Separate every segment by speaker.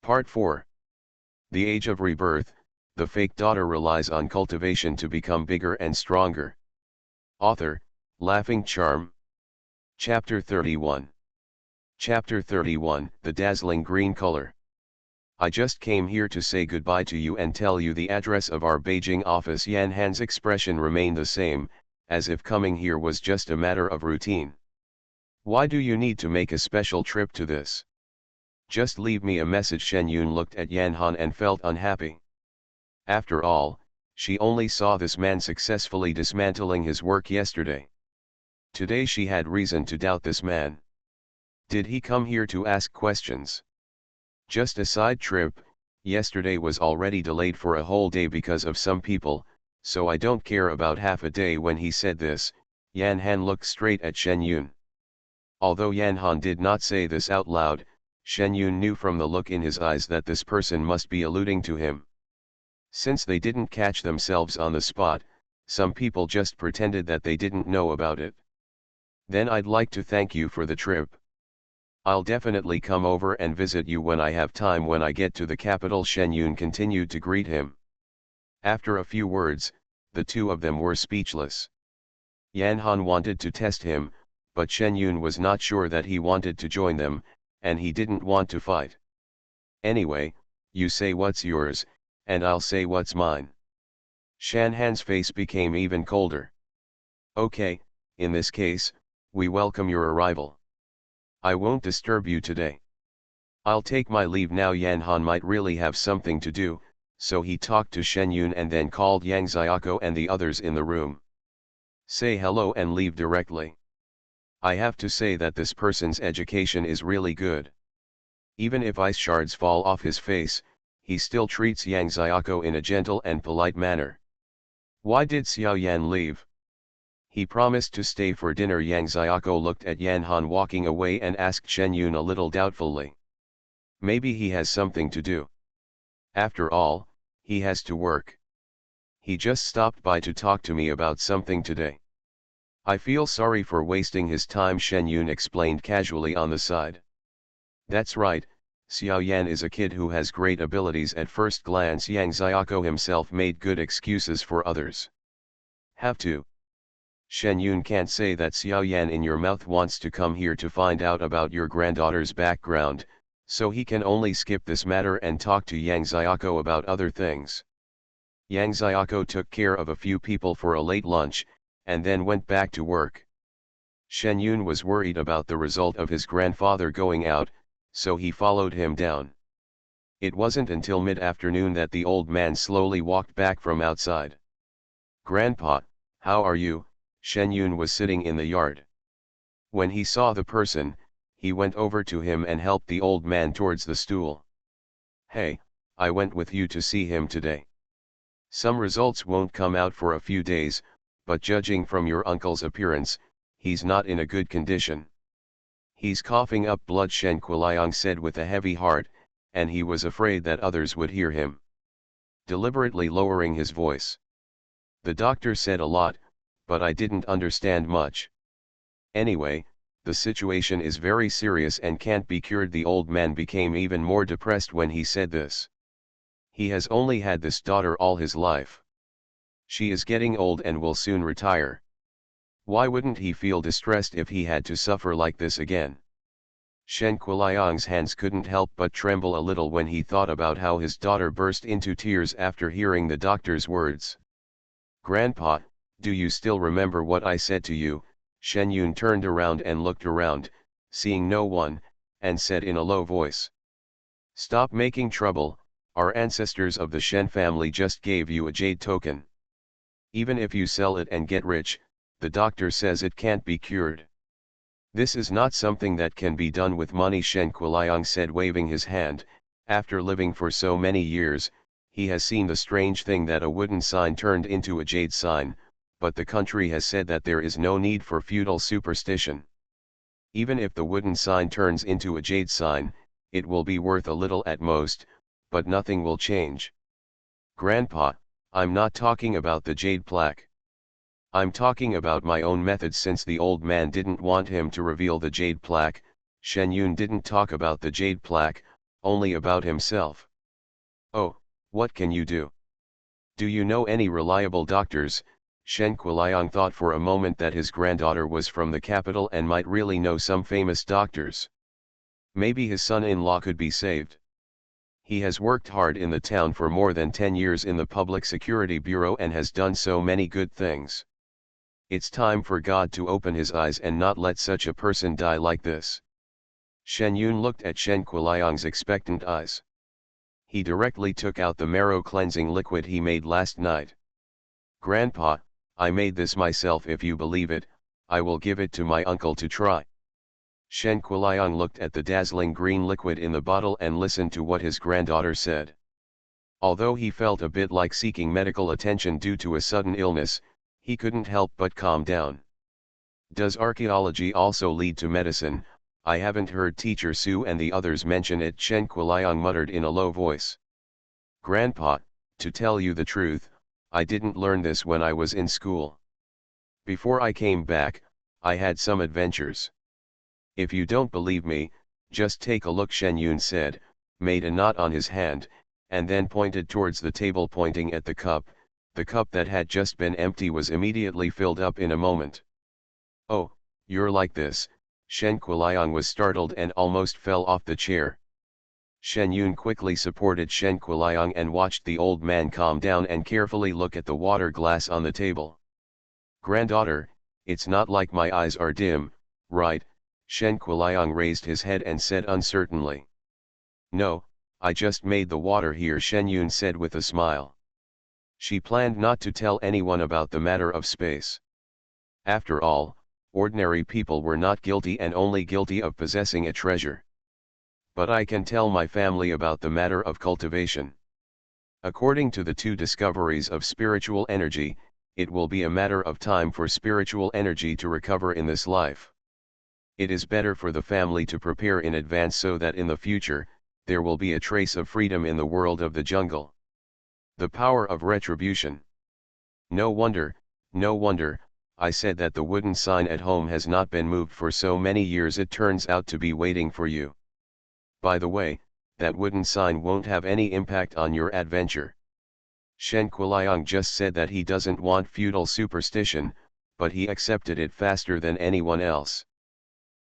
Speaker 1: Part 4. The Age of Rebirth, the fake daughter relies on cultivation to become bigger and stronger. Author, Laughing Charm. Chapter 31. Chapter 31, The Dazzling Green Color. I just came here to say goodbye to you and tell you the address of our Beijing office. Yan Han's expression remained the same, as if coming here was just a matter of routine. Why do you need to make a special trip to this? Just leave me a message. Shen Yun looked at Yan Han and felt unhappy. After all, she only saw this man successfully dismantling his work yesterday. Today she had reason to doubt this man. Did he come here to ask questions? Just a side trip. Yesterday was already delayed for a whole day because of some people, so I don't care about half a day. When he said this, Yan Han looked straight at Shen Yun. Although Yan Han did not say this out loud, Shen Yun knew from the look in his eyes that this person must be alluding to him. Since they didn't catch themselves on the spot, some people just pretended that they didn't know about it. Then I'd like to thank you for the trip. I'll definitely come over and visit you when I have time when I get to the capital. Shen Yun continued to greet him. After a few words, the two of them were speechless. Yan Han wanted to test him, but Shen Yun was not sure that he wanted to join them, and he didn't want to fight. Anyway, you say what's yours, and I'll say what's mine. Shan Han's face became even colder. Okay, in this case, we welcome your arrival. I won't disturb you today. I'll take my leave now. Yan Han might really have something to do, so he talked to Shen Yun and then called Yang Xiaoko and the others in the room. Say hello and leave directly. I have to say that this person's education is really good. Even if ice shards fall off his face, he still treats Yang Xiaoko in a gentle and polite manner. Why did Xiao Yan leave? He promised to stay for dinner. Yang Xiaoko looked at Yan Han walking away and asked Shen Yun a little doubtfully. Maybe he has something to do. After all, he has to work. He just stopped by to talk to me about something today. I feel sorry for wasting his time. Shen Yun explained casually on the side. That's right, Xiao Yan is a kid who has great abilities. At first glance Yang Xiaoko himself made good excuses for others. Have to. Shen Yun can't say that Xiao Yan in your mouth wants to come here to find out about your granddaughter's background, so he can only skip this matter and talk to Yang Xiaoko about other things. Yang Xiaoko took care of a few people for a late lunch, and then went back to work. Shen Yun was worried about the result of his grandfather going out, so he followed him down. It wasn't until mid-afternoon that the old man slowly walked back from outside. Grandpa, how are you? Shen Yun was sitting in the yard. When he saw the person, he went over to him and helped the old man towards the stool. Hey, I went with you to see him today. Some results won't come out for a few days, but judging from your uncle's appearance, he's not in a good condition. He's coughing up blood, Shen Kuliang said with a heavy heart, and he was afraid that others would hear him. Deliberately lowering his voice. The doctor said a lot, but I didn't understand much. Anyway, the situation is very serious and can't be cured. The old man became even more depressed when he said this. He has only had this daughter all his life. She is getting old and will soon retire. Why wouldn't he feel distressed if he had to suffer like this again? Shen Kuliang's hands couldn't help but tremble a little when he thought about how his daughter burst into tears after hearing the doctor's words. Grandpa, do you still remember what I said to you? Shen Yun turned around and looked around, seeing no one, and said in a low voice. Stop making trouble, our ancestors of the Shen family just gave you a jade token. Even if you sell it and get rich, the doctor says it can't be cured. This is not something that can be done with money, Shen Kuliang said, waving his hand. After living for so many years, he has seen the strange thing that a wooden sign turned into a jade sign, but the country has said that there is no need for feudal superstition. Even if the wooden sign turns into a jade sign, it will be worth a little at most, but nothing will change. Grandpa, I'm not talking about the jade plaque. I'm talking about my own methods. Since the old man didn't want him to reveal the jade plaque, Shen Yun didn't talk about the jade plaque, only about himself. Oh, what can you do? Do you know any reliable doctors? Shen Kuliang thought for a moment that his granddaughter was from the capital and might really know some famous doctors. Maybe his son-in-law could be saved. He has worked hard in the town for more than 10 years in the Public Security Bureau and has done so many good things. It's time for God to open his eyes and not let such a person die like this. Shen Yun looked at Shen Kuliang's expectant eyes. He directly took out the marrow cleansing liquid he made last night. Grandpa, I made this myself. If you believe it, I will give it to my uncle to try. Shen Kuliang looked at the dazzling green liquid in the bottle and listened to what his granddaughter said. Although he felt a bit like seeking medical attention due to a sudden illness, he couldn't help but calm down. Does archaeology also lead to medicine? I haven't heard Teacher Su and the others mention it, Shen Kuliang muttered in a low voice. Grandpa, to tell you the truth, I didn't learn this when I was in school. Before I came back, I had some adventures. If you don't believe me, just take a look, Shen Yun said, made a knot on his hand, and then pointed towards the table, pointing at the cup. The cup that had just been empty was immediately filled up in a moment. Oh, you're like this. Shen Kuliang was startled and almost fell off the chair. Shen Yun quickly supported Shen Kuliang and watched the old man calm down and carefully look at the water glass on the table. Granddaughter, it's not like my eyes are dim, right? Shen Kuliang raised his head and said uncertainly. No, I just made the water here, Shen Yun said with a smile. She planned not to tell anyone about the matter of space. After all, ordinary people were not guilty and only guilty of possessing a treasure. But I can tell my family about the matter of cultivation. According to the 2 discoveries of spiritual energy, it will be a matter of time for spiritual energy to recover in this life. It is better for the family to prepare in advance so that in the future, there will be a trace of freedom in the world of the jungle. The power of retribution. No wonder, I said that the wooden sign at home has not been moved for so many years. It turns out to be waiting for you. By the way, that wooden sign won't have any impact on your adventure. Shen Kuliang just said that he doesn't want feudal superstition, but he accepted it faster than anyone else.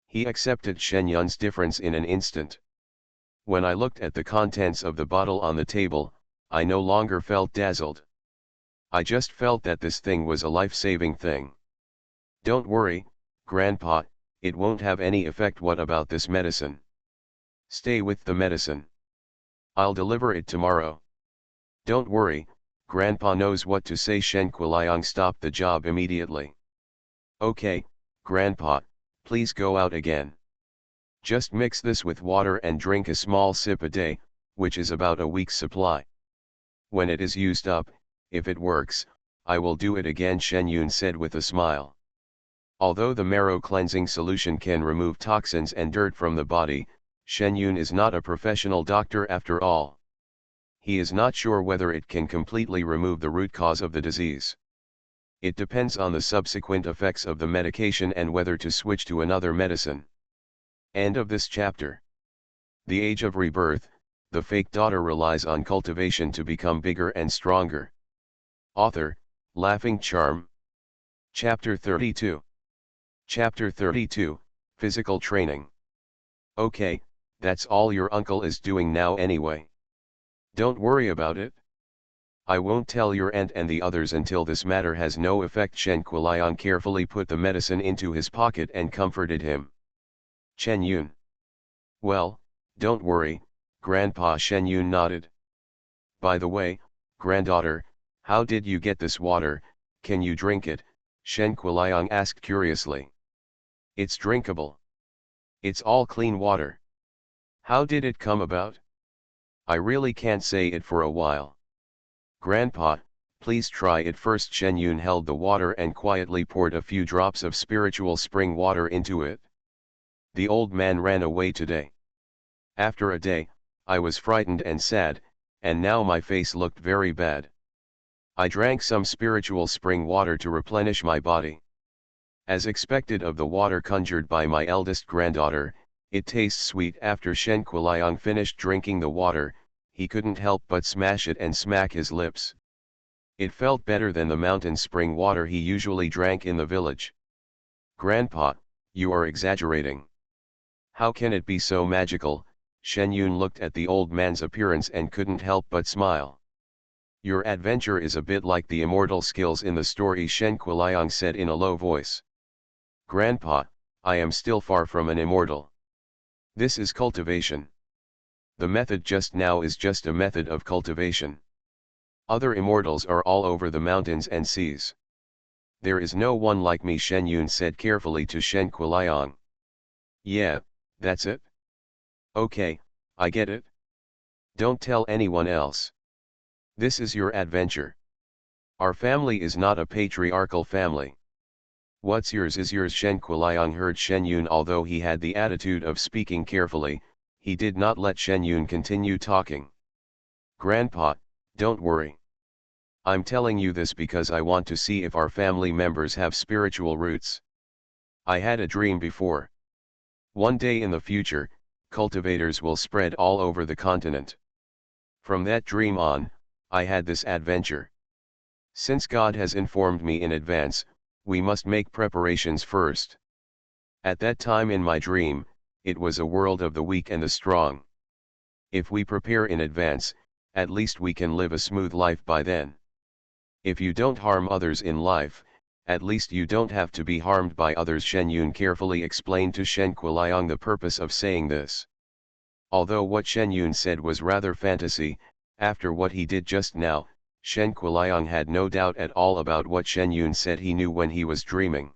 Speaker 1: He accepted Shen Yun's difference in an instant. When I looked at the contents of the bottle on the table, I no longer felt dazzled. I just felt that this thing was a life-saving thing. Don't worry, Grandpa, it won't have any effect. What about this medicine? Stay with the medicine. I'll deliver it tomorrow. Don't worry, Grandpa knows what to say. Shen Kuliang stopped the job immediately. Okay, Grandpa, please go out again. Just mix this with water and drink a small sip a day, which is about a week's supply. When it is used up, if it works, I will do it again, Shen Yun said with a smile. Although the marrow cleansing solution can remove toxins and dirt from the body, Shen Yun is not a professional doctor after all. He is not sure whether it can completely remove the root cause of the disease. It depends on the subsequent effects of the medication and whether to switch to another medicine. End of this chapter. The Age of Rebirth, the fake daughter relies on cultivation to become bigger and stronger. Author, Laughing Charm. Chapter 32. Chapter 32, Physical Training. Okay, that's all your uncle is doing now anyway. Don't worry about it. I won't tell your aunt and the others until this matter has no effect. Shen Kuliang carefully put the medicine into his pocket and comforted him. Shen Yun. Well, don't worry, Grandpa. Shen Yun nodded. By the way, granddaughter, how did you get this water? Can you drink it? Shen Kuliang asked curiously. It's drinkable. It's all clean water. How did it come about? I really can't say it for a while. Grandpa, please try it first. Shen Yun held the water and quietly poured a few drops of spiritual spring water into it. The old man ran away today. After a day, I was frightened and sad, and now my face looked very bad. I drank some spiritual spring water to replenish my body. As expected of the water conjured by my eldest granddaughter, It tastes sweet. After Shen Kuliang finished drinking the water, he couldn't help but smash it and smack his lips. It felt better than the mountain spring water he usually drank in the village. Grandpa, you are exaggerating. How can it be so magical? Shen Yun looked at the old man's appearance and couldn't help but smile. Your adventure is a bit like the immortal skills in the story, Shen Kuliang said in a low voice. Grandpa, I am still far from an immortal. This is cultivation. The method just now is just a method of cultivation. Other immortals are all over the mountains and seas. There is no one like me, Shen Yun said carefully to Shen Kuliang. Yeah, that's it. Okay, I get it. Don't tell anyone else. This is your adventure. Our family is not a patriarchal family. What's yours is yours. Shen Kuliang heard Shen Yun. Although he had the attitude of speaking carefully, he did not let Shen Yun continue talking. Grandpa, don't worry. I'm telling you this because I want to see if our family members have spiritual roots. I had a dream before. One day in the future, cultivators will spread all over the continent. From that dream on, I had this adventure. Since God has informed me in advance, we must make preparations first. At that time in my dream, it was a world of the weak and the strong. If we prepare in advance, at least we can live a smooth life by then. If you don't harm others in life, at least you don't have to be harmed by others. Shen Yun carefully explained to Shen Kuliang the purpose of saying this. Although what Shen Yun said was rather fantasy, after what he did just now, Shen Kuliang had no doubt at all about what Shen Yun said he knew when he was dreaming.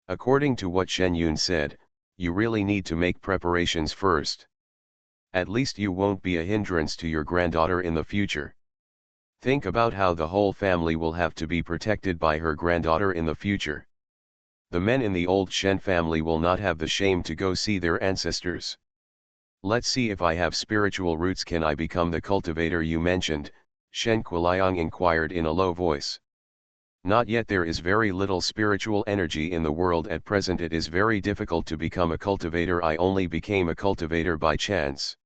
Speaker 1: According to what Shen Yun said, you really need to make preparations first. At least you won't be a hindrance to your granddaughter in the future. Think about how the whole family will have to be protected by her granddaughter in the future. The men in the old Shen family will not have the shame to go see their ancestors. Let's see if I have spiritual roots. Can I become the cultivator you mentioned? Shen Kuliang inquired in a low voice. Not yet. There is very little spiritual energy in the world at present. It is very difficult to become a cultivator. I only became a cultivator by chance.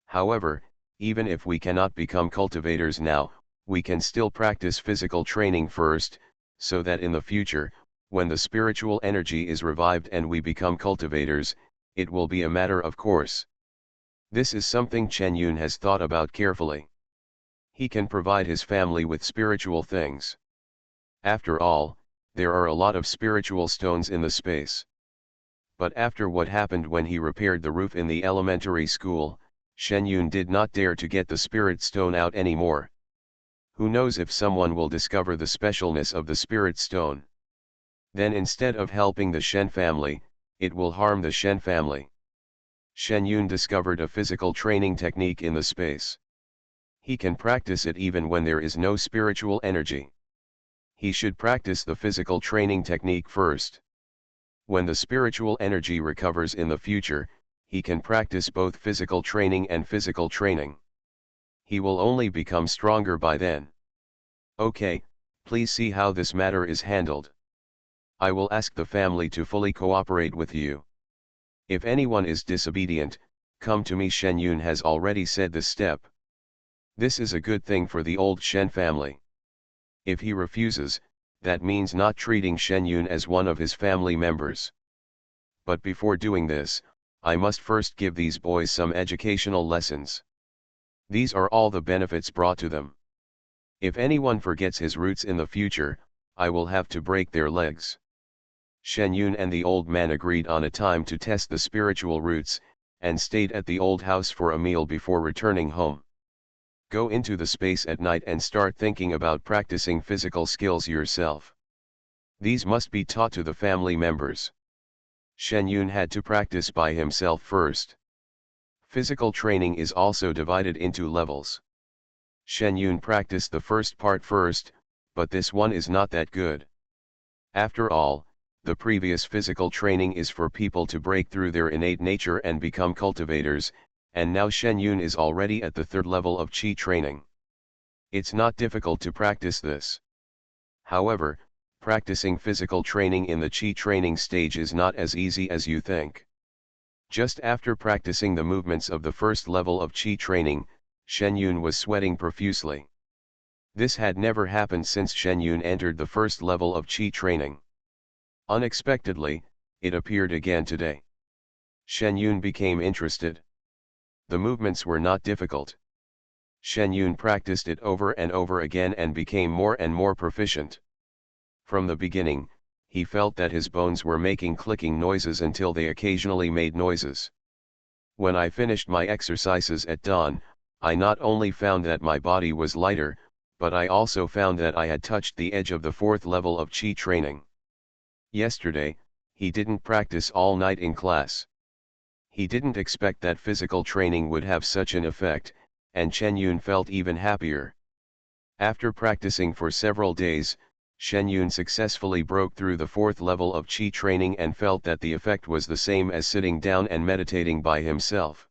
Speaker 1: However, even if we cannot become cultivators now, we can still practice physical training first, so that in the future, when the spiritual energy is revived and we become cultivators, it will be a matter of course. This is something Shen Yun has thought about carefully. He can provide his family with spiritual things. After all, there are a lot of spiritual stones in the space. But after what happened when he repaired the roof in the elementary school, Shen Yun did not dare to get the spirit stone out anymore. Who knows if someone will discover the specialness of the spirit stone. Then instead of helping the Shen family, it will harm the Shen family. Shen Yun discovered a physical training technique in the space. He can practice it even when there is no spiritual energy. He should practice the physical training technique first. When the spiritual energy recovers in the future, he can practice both physical training and physical training. He will only become stronger by then. Okay, please see how this matter is handled. I will ask the family to fully cooperate with you. If anyone is disobedient, come to me. Shen Yun has already said this step. This is a good thing for the old Shen family. If he refuses, that means not treating Shen Yun as one of his family members. But before doing this, I must first give these boys some educational lessons. These are all the benefits brought to them. If anyone forgets his roots in the future, I will have to break their legs. Shen Yun and the old man agreed on a time to test the spiritual roots, and stayed at the old house for a meal before returning home. Go into the space at night and start thinking about practicing physical skills yourself. These must be taught to the family members. Shen Yun had to practice by himself first. Physical training is also divided into levels. Shen Yun practiced the first part first, but this one is not that good. After all, the previous physical training is for people to break through their innate nature and become cultivators, and now Shen Yun is already at the third level of Qi training. It's not difficult to practice this. However, practicing physical training in the Qi training stage is not as easy as you think. Just after practicing the movements of the first level of Qi training, Shen Yun was sweating profusely. This had never happened since Shen Yun entered the first level of Qi training. Unexpectedly, it appeared again today. Shen Yun became interested. The movements were not difficult. Shen Yun practiced it over and over again and became more and more proficient. From the beginning, he felt that his bones were making clicking noises until they occasionally made noises. When I finished my exercises at dawn, I not only found that my body was lighter, but I also found that I had touched the edge of the fourth level of Qi training. Yesterday, he didn't practice all night in class. He didn't expect that physical training would have such an effect, and Chen Yun felt even happier. After practicing for several days, Shen Yun successfully broke through the fourth level of Qi training and felt that the effect was the same as sitting down and meditating by himself.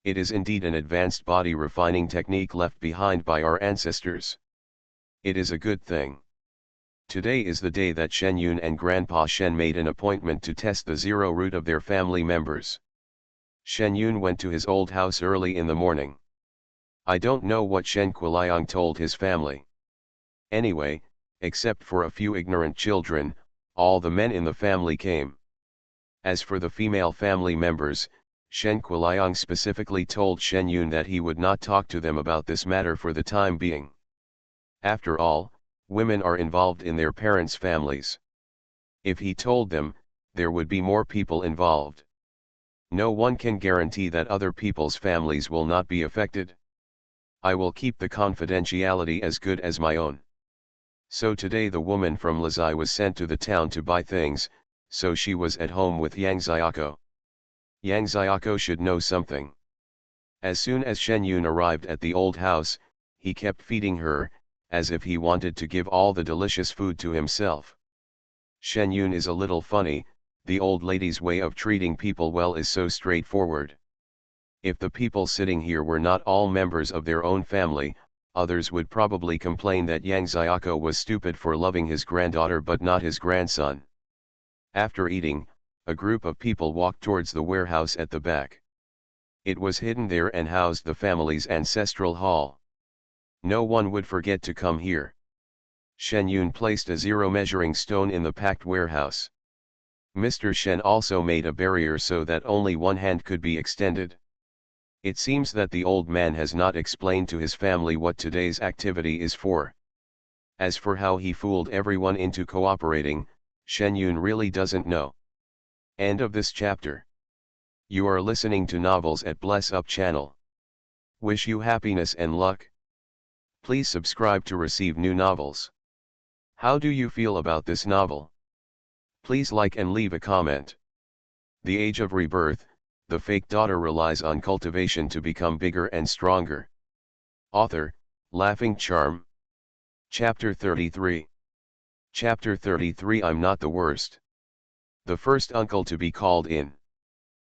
Speaker 1: It is indeed an advanced body refining technique left behind by our ancestors. It is a good thing. Today is the day that Shen Yun and Grandpa Shen made an appointment to test the zero root of their family members. Shen Yun went to his old house early in the morning. I don't know what Shen Kuliang told his family. Anyway, except for a few ignorant children, all the men in the family came. As for the female family members, Shen Kuliang specifically told Shen Yun that he would not talk to them about this matter for the time being. After all, women are involved in their parents' families. If he told them, there would be more people involved. No one can guarantee that other people's families will not be affected. I will keep the confidentiality as good as my own. So today the woman from Lazai was sent to the town to buy things, so she was at home with Yang Xiaoko. Yang Xiaoko should know something. As soon as Shen Yun arrived at the old house, he kept feeding her, as if he wanted to give all the delicious food to himself. Shen Yun is a little funny. The old lady's way of treating people well is so straightforward. If the people sitting here were not all members of their own family, others would probably complain that Yang Xiaoko was stupid for loving his granddaughter but not his grandson. After eating, a group of people walked towards the warehouse at the back. It was hidden there and housed the family's ancestral hall. No one would forget to come here. Shen Yun placed a zero measuring stone in the packed warehouse. Mr. Shen also made a barrier so that only one hand could be extended. It seems that the old man has not explained to his family what today's activity is for. As for how he fooled everyone into cooperating, Shen Yun really doesn't know. End of this chapter. You are listening to Novels at Bless Up channel. Wish you happiness and luck. Please subscribe to receive new novels. How do you feel about this novel? Please like and leave a comment. The Age of Rebirth, the fake daughter relies on cultivation to become bigger and stronger. Author, Laughing Charm. Chapter 33. Chapter 33 I'm not the worst. The first uncle to be called in.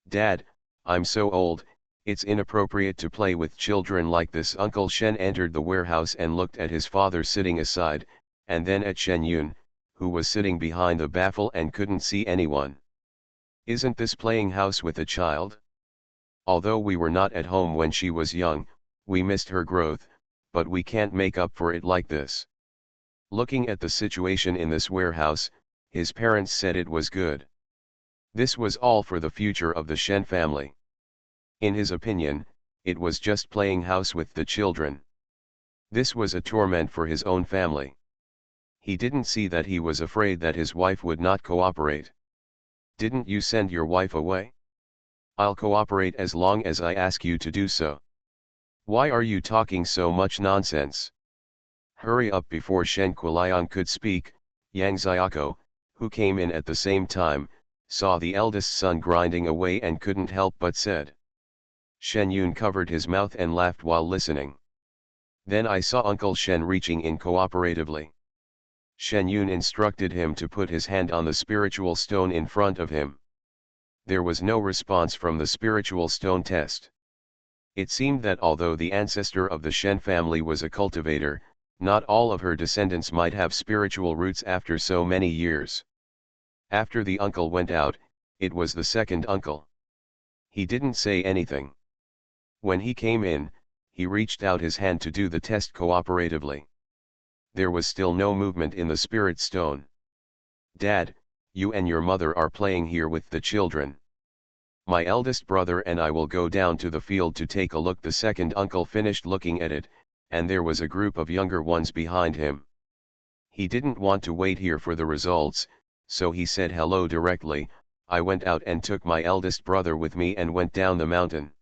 Speaker 1: Dad, I'm so old, it's inappropriate to play with children like this. Uncle Shen entered the warehouse and looked at his father sitting aside, and then at Shen Yun, who was sitting behind the baffle and couldn't see anyone. Isn't this playing house with a child? Although we were not at home when she was young, we missed her growth, but we can't make up for it like this. Looking at the situation in this warehouse, his parents said it was good. This was all for the future of the Shen family. In his opinion, it was just playing house with the children. This was a torment for his own family. He didn't see that he was afraid that his wife would not cooperate. Didn't you send your wife away? I'll cooperate as long as I ask you to do so. Why are you talking so much nonsense? Hurry up. Before Shen Kuliang could speak, Yang Xiaoko, who came in at the same time, saw the eldest son grinding away and couldn't help but said. Shen Yun covered his mouth and laughed while listening. Then I saw Uncle Shen reaching in cooperatively. Shen Yun instructed him to put his hand on the spiritual stone in front of him. There was no response from the spiritual stone test. It seemed that although the ancestor of the Shen family was a cultivator, not all of her descendants might have spiritual roots after so many years. After the uncle went out, it was the second uncle. He didn't say anything. When he came in, he reached out his hand to do the test cooperatively. There was still no movement in the spirit stone. "Dad, you and your mother are playing here with the children. My eldest brother and I will go down to the field to take a look." The second uncle finished looking at it, and there was a group of younger ones behind him. He didn't want to wait here for the results, so he said hello directly. I went out and took my eldest brother with me and went down the mountain.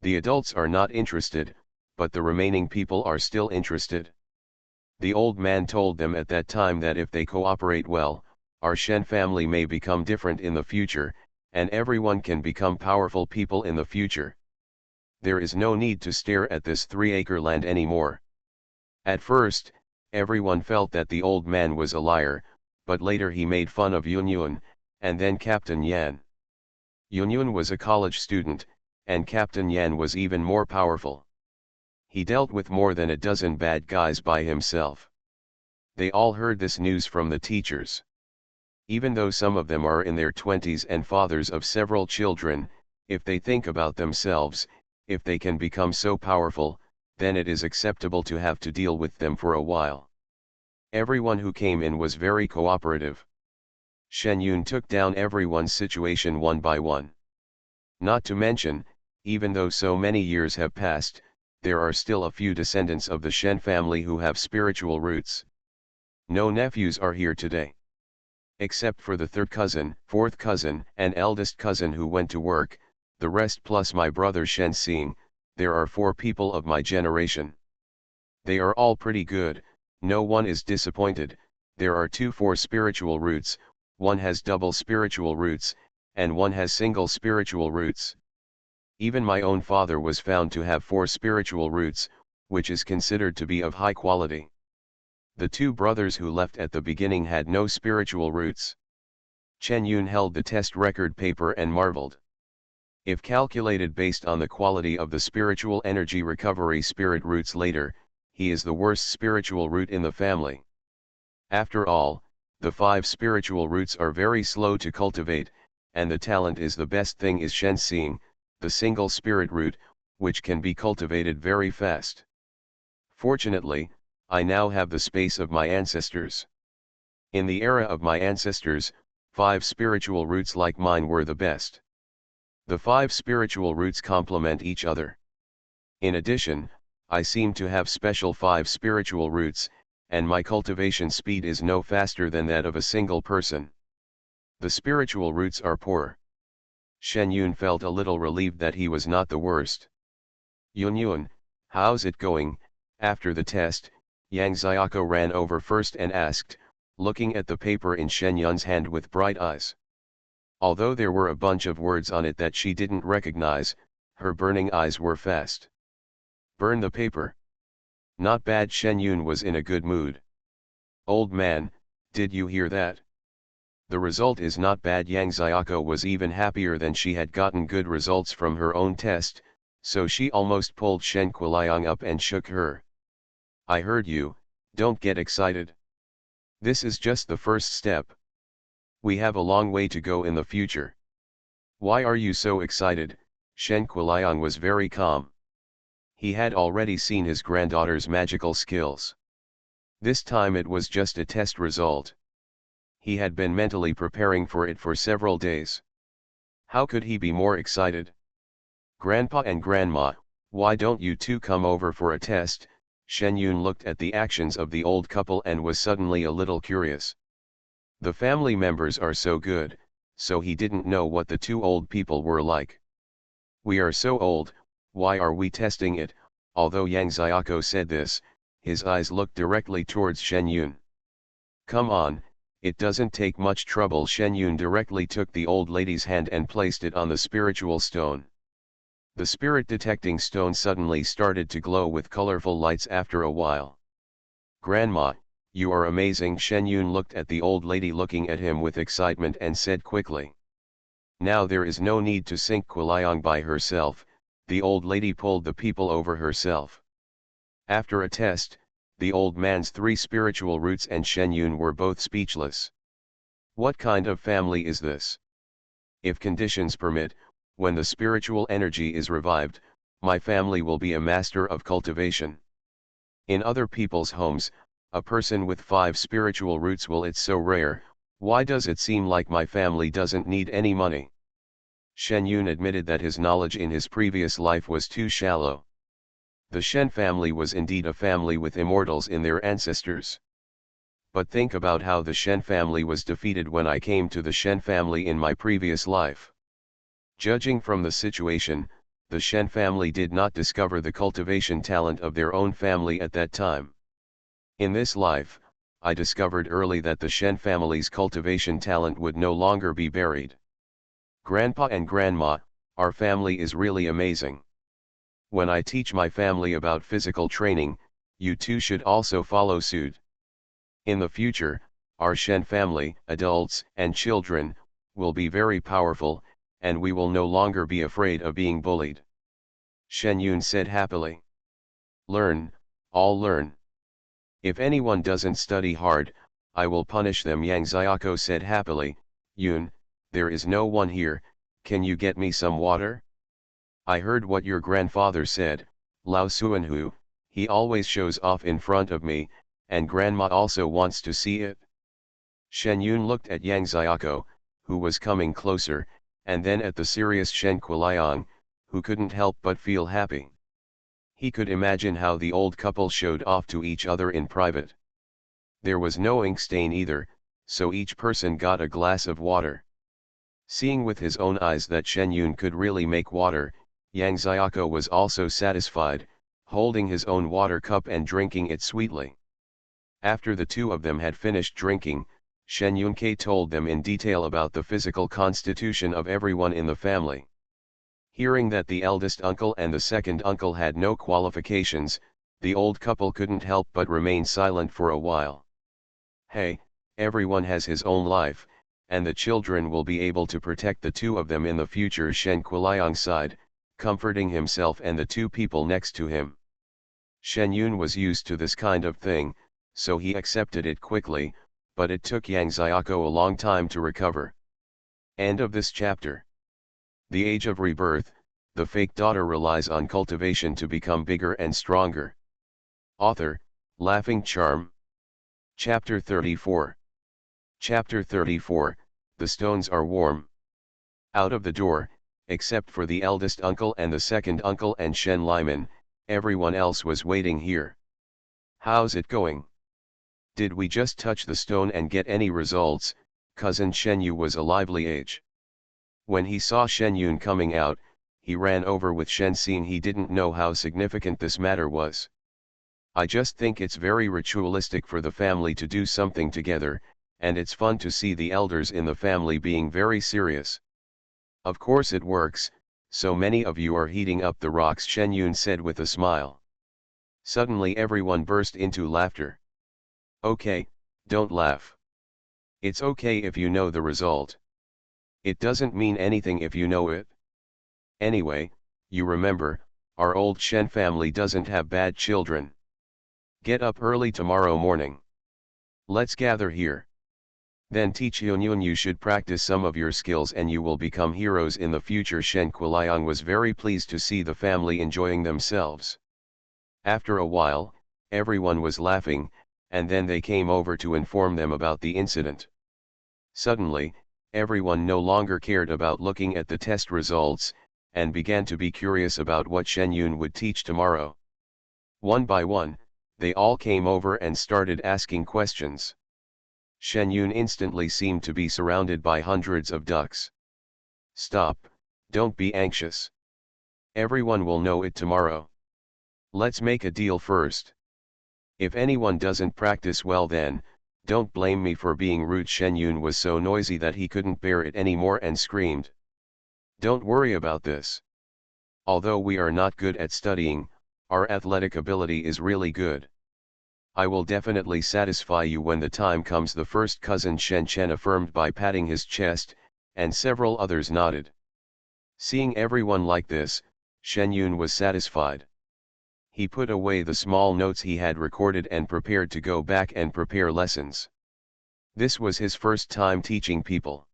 Speaker 1: The adults are not interested, but the remaining people are still interested. The old man told them at that time that if they cooperate well, our Shen family may become different in the future, and everyone can become powerful people in the future. There is no need to stare at this 3-acre land anymore. At first, everyone felt that the old man was a liar, but later he made fun of Yunyun, and then Captain Yan. Yunyun was a college student, and Captain Yan was even more powerful. He dealt with more than a dozen bad guys by himself. They all heard this news from the teachers. Even though some of them are in their 20s and fathers of several children, if they think about themselves, if they can become so powerful, then it is acceptable to have to deal with them for a while. Everyone who came in was very cooperative. Shen Yun took down everyone's situation one by one. Not to mention, even though so many years have passed, there are still a few descendants of the Shen family who have spiritual roots. No nephews are here today. Except for the third cousin, fourth cousin, and eldest cousin who went to work, the rest plus my brother Shen Xing, there are 4 people of my generation. They are all pretty good, no one is disappointed. There are 2 4 spiritual roots, one has double spiritual roots, and one has single spiritual roots. Even my own father was found to have 4 spiritual roots, which is considered to be of high quality. The 2 brothers who left at the beginning had no spiritual roots. Chen Yun held the test record paper and marveled. If calculated based on the quality of the spiritual energy recovery spirit roots later, he is the worst spiritual root in the family. After all, the 5 spiritual roots are very slow to cultivate, and the talent is the best thing is Shen Xing, the single spirit root, which can be cultivated very fast. Fortunately, I now have the space of my ancestors. In the era of my ancestors, 5 spiritual roots like mine were the best. The 5 spiritual roots complement each other. In addition, I seem to have special 5 spiritual roots, and my cultivation speed is no faster than that of a single person. The spiritual roots are poor. Shen Yun felt a little relieved that he was not the worst. "Yun, how's it going?" After the test, Yang Xiaoko ran over first and asked, looking at the paper in Shen Yun's hand with bright eyes. Although there were a bunch of words on it that she didn't recognize, her burning eyes were fast. "Burn the paper." "Not bad." Shen Yun was in a good mood. "Old man, did you hear that? The result is not bad." Yang Xiaoko was even happier than she had gotten good results from her own test, so she almost pulled Shen Kuliang up and shook her. "I heard you, don't get excited. This is just the first step. We have a long way to go in the future. Why are you so excited?" Shen Kuliang was very calm. He had already seen his granddaughter's magical skills. This time it was just a test result. He had been mentally preparing for it for several days. How could he be more excited? "Grandpa and Grandma, why don't you two come over for a test?" Shen Yun looked at the actions of the old couple and was suddenly a little curious. The family members are so good, so he didn't know what the 2 old people were like. "We are so old, why are we testing it?" Although Yang Xiaoko said this, his eyes looked directly towards Shen Yun. "Come on, it doesn't take much trouble." Shen Yun directly took the old lady's hand and placed it on the spiritual stone. The spirit detecting stone suddenly started to glow with colorful lights after a while. "Grandma, you are amazing." Shen Yun looked at the old lady looking at him with excitement and said quickly. Now there is no need to sink Kuliang by herself, the old lady pulled the people over herself. After a test, the old man's 3 spiritual roots and Shen Yun were both speechless. What kind of family is this? If conditions permit, When the spiritual energy is revived, my family will be a master of cultivation. In other people's homes, a person with 5 spiritual roots will it's so rare, why does it seem like my family doesn't need any money? Shen Yun admitted that his knowledge in his previous life was too shallow. The Shen family was indeed a family with immortals in their ancestors. But think about how the Shen family was defeated when I came to the Shen family in my previous life. Judging from the situation, the Shen family did not discover the cultivation talent of their own family at that time. In this life, I discovered early that the Shen family's cultivation talent would no longer be buried. Grandpa and Grandma, our family is really amazing. When I teach my family about physical training, you too should also follow suit. In the future, our Shen family, adults and children, will be very powerful, and we will no longer be afraid of being bullied. Shen Yun said happily. Learn, all learn. If anyone doesn't study hard, I will punish them, Yang Xiaoko said happily. Yun, there is no one here, can you get me some water? I heard what your grandfather said, Lao Suanhu, he always shows off in front of me, and Grandma also wants to see it. Shen Yun looked at Yang Xiaoko, who was coming closer, and then at the serious Shen Kuliang, who couldn't help but feel happy. He could imagine how the old couple showed off to each other in private. There was no ink stain either, so each person got a glass of water. Seeing with his own eyes that Shen Yun could really make water, Yang Xiaoko was also satisfied, holding his own water cup and drinking it sweetly. After the two of them had finished drinking, Shen Yunke told them in detail about the physical constitution of everyone in the family. Hearing that the eldest uncle and the second uncle had no qualifications, the old couple couldn't help but remain silent for a while. Hey, everyone has his own life, and the children will be able to protect the two of them in the future, Shen Kuliang sighed, comforting himself and the two people next to him. Shen Yun was used to this kind of thing, so he accepted it quickly, but it took Yang Xiaoko a long time to recover. End of this chapter. The Age of Rebirth, the fake daughter relies on cultivation to become bigger and stronger. Author, Laughing Charm. Chapter 34. Chapter 34, The Stones Are Warm. Out of the door, except for the eldest uncle and the second uncle and Shen Liman, everyone else was waiting here. How's it going? Did we just touch the stone and get any results? Cousin Shen Yu was a lively age. When he saw Shen Yun coming out, he ran over with Shen, seeing he didn't know how significant this matter was. I just think it's very ritualistic for the family to do something together, and it's fun to see the elders in the family being very serious. Of course it works, so many of you are heating up the rocks, Shen Yun said with a smile. Suddenly everyone burst into laughter. Okay, don't laugh. It's okay if you know the result. It doesn't mean anything if you know it. Anyway, you remember, our old Shen family doesn't have bad children. Get up early tomorrow morning. Let's gather here. Then teach Yunyun, you should practice some of your skills and you will become heroes in the future. Shen Kuliang was very pleased to see the family enjoying themselves. After a while, everyone was laughing, and then they came over to inform them about the incident. Suddenly, everyone no longer cared about looking at the test results, and began to be curious about what Shen Yun would teach tomorrow. One by one, they all came over and started asking questions. Shen Yun instantly seemed to be surrounded by hundreds of ducks. Stop, don't be anxious. Everyone will know it tomorrow. Let's make a deal first. If anyone doesn't practice well, then, don't blame me for being rude. Shen Yun was so noisy that he couldn't bear it anymore and screamed. Don't worry about this. Although we are not good at studying, our athletic ability is really good. I will definitely satisfy you when the time comes, the first cousin Shen Chen affirmed by patting his chest, and several others nodded. Seeing everyone like this, Shen Yun was satisfied. He put away the small notes he had recorded and prepared to go back and prepare lessons. This was his first time teaching people.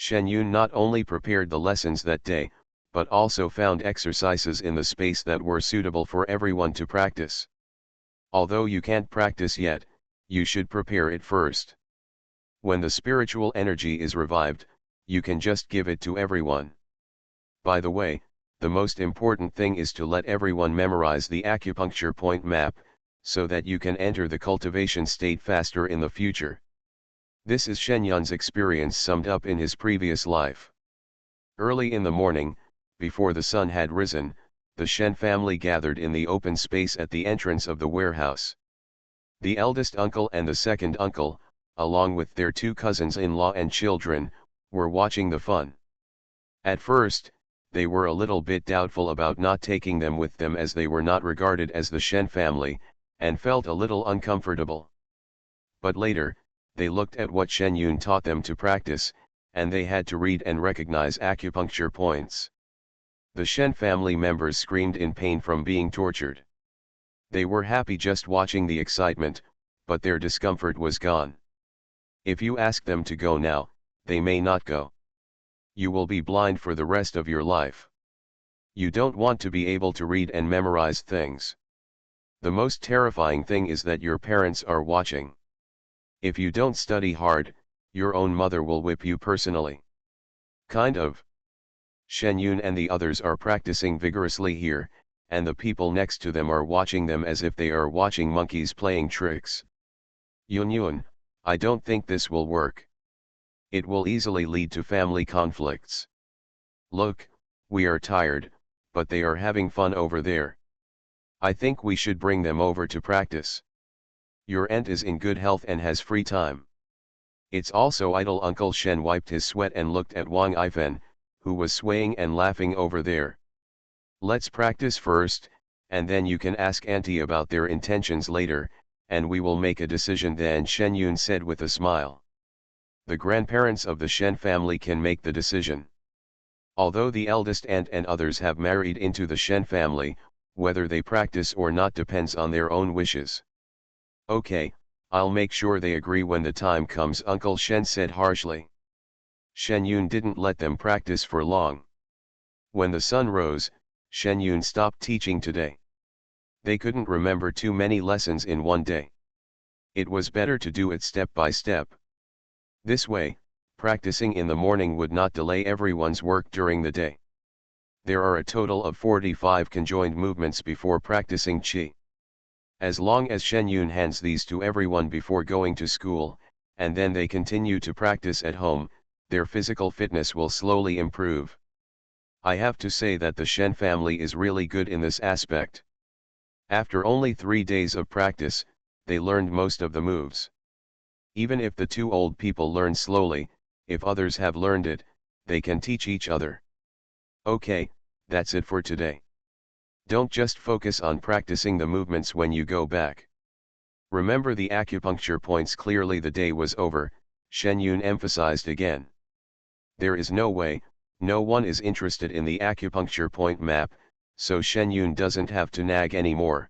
Speaker 1: Shen Yun not only prepared the lessons that day, but also found exercises in the space that were suitable for everyone to practice. Although you can't practice yet, you should prepare it first. When the spiritual energy is revived, you can just give it to everyone. By the way, the most important thing is to let everyone memorize the acupuncture point map, so that you can enter the cultivation state faster in the future. This is Shen Yun's experience summed up in his previous life. Early in the morning, before the sun had risen, the Shen family gathered in the open space at the entrance of the warehouse. The eldest uncle and the second uncle, along with their two cousins-in-law and children, were watching the fun. At first, they were a little bit doubtful about not taking them with them as they were not regarded as the Shen family, and felt a little uncomfortable. But later, they looked at what Shen Yun taught them to practice, and they had to read and recognize acupuncture points. The Shen family members screamed in pain from being tortured. They were happy just watching the excitement, but their discomfort was gone. If you ask them to go now, they may not go. You will be blind for the rest of your life. You don't want to be able to read and memorize things. The most terrifying thing is that your parents are watching. If you don't study hard, your own mother will whip you personally. Kind of. Shen Yun and the others are practicing vigorously here, and the people next to them are watching them as if they are watching monkeys playing tricks. Yun, I don't think this will work. It will easily lead to family conflicts. Look, we are tired, but they are having fun over there. I think we should bring them over to practice. Your aunt is in good health and has free time. It's also idle. Uncle Shen wiped his sweat and looked at Wang Ifen, who was swaying and laughing over there. Let's practice first, and then you can ask Auntie about their intentions later, and we will make a decision then, Shen Yun said with a smile. The grandparents of the Shen family can make the decision. Although the eldest aunt and others have married into the Shen family, whether they practice or not depends on their own wishes. Okay, I'll make sure they agree when the time comes, Uncle Shen said harshly. Shen Yun didn't let them practice for long. When the sun rose, Shen Yun stopped teaching today. They couldn't remember too many lessons in one day. It was better to do it step by step. This way, practicing in the morning would not delay everyone's work during the day. There are a total of 45 conjoined movements before practicing Qi. As long as Shen Yun hands these to everyone before going to school, and then they continue to practice at home, their physical fitness will slowly improve. I have to say that the Shen family is really good in this aspect. After only 3 days of practice, they learned most of the moves. Even if the two old people learn slowly, if others have learned it, they can teach each other. Okay, that's it for today. Don't just focus on practicing the movements when you go back. Remember the acupuncture points clearly. The day was over, Shen Yun emphasized again. There is no way, no one is interested in the acupuncture point map, so Shen Yun doesn't have to nag anymore.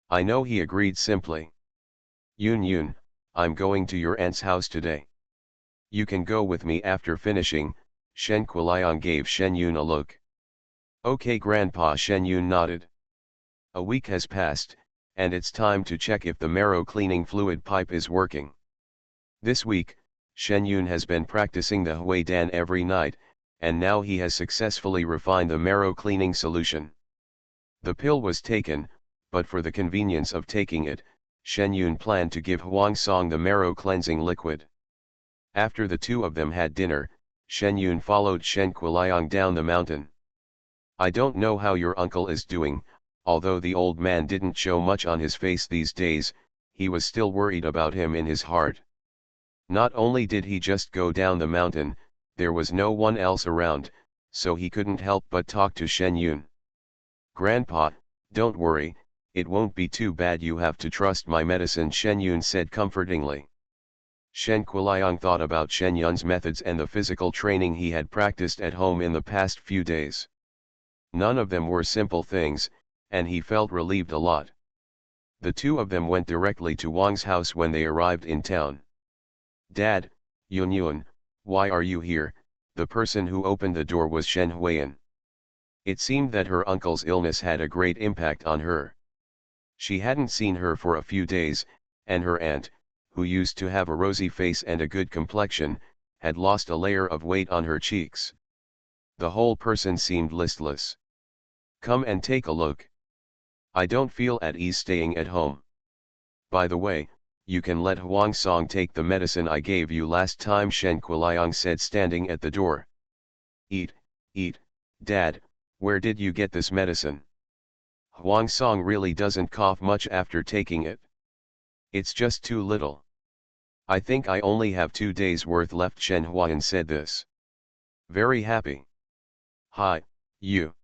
Speaker 1: I know, he agreed simply. Yun, I'm going to your aunt's house today. You can go with me after finishing. Shen Quiliang gave Shen Yun a look. Okay Grandpa, Shen Yun nodded. A week has passed, and it's time to check if the marrow cleaning fluid pipe is working. This week, Shen Yun has been practicing the Hui Dan every night, and now he has successfully refined the marrow cleaning solution. The pill was taken, but for the convenience of taking it, Shen Yun planned to give Huang Song the marrow cleansing liquid. After the two of them had dinner, Shen Yun followed Shen Quiliang down the mountain. I don't know how your uncle is doing. Although the old man didn't show much on his face these days, he was still worried about him in his heart. Not only did he just go down the mountain, there was no one else around, so he couldn't help but talk to Shen Yun. Grandpa, don't worry, it won't be too bad. You have to trust my medicine, Shen Yun said comfortingly. Shen Quiliang thought about Shen Yun's methods and the physical training he had practiced at home in the past few days. None of them were simple things, and he felt relieved a lot. The two of them went directly to Wang's house when they arrived in town. Dad, Yun, why are you here? The person who opened the door was Shen Huiyan. It seemed that her uncle's illness had a great impact on her. She hadn't seen her for a few days, and her aunt, who used to have a rosy face and a good complexion, had lost a layer of weight on her cheeks. The whole person seemed listless. "Come and take a look. I don't feel at ease staying at home. By the way, you can let Huang Song take the medicine I gave you last time," Shen Kuliang said, standing at the door. Eat, Dad, where did you get this medicine? Huang Song really doesn't cough much after taking it. It's just too little. I think I only have 2 days worth left." Shen Huiyan said this. Very happy. "Hi, you."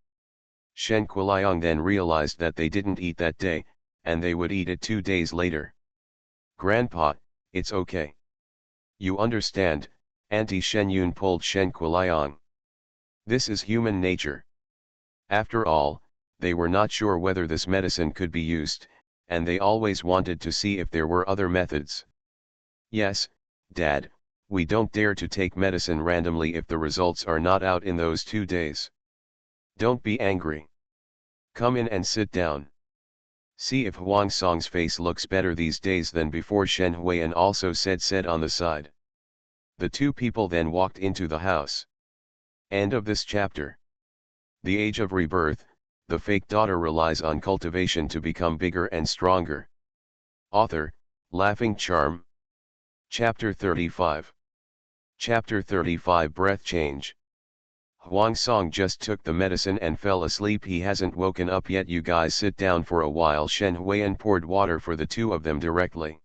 Speaker 1: Shen Kuliang then realized that they didn't eat that day, and they would eat it 2 days later. "Grandpa, it's okay. You understand," Auntie Shen Yun pulled Shen Kuliang. "This is human nature." After all, they were not sure whether this medicine could be used, and they always wanted to see if there were other methods. "Yes, Dad, we don't dare to take medicine randomly if the results are not out in those 2 days. Don't be angry. Come in and sit down. See if Huang Song's face looks better these days than before," Shen Huiyan also said on the side. The two people then walked into the house. End of this chapter. The Age of Rebirth, the fake daughter relies on cultivation to become bigger and stronger. Author, Laughing Charm. Chapter 35. Chapter 35 Breath Change. Huang Song just took the medicine and fell asleep. He hasn't woken up yet. "You guys sit down for a while." Shen Huiyan poured water for the two of them directly.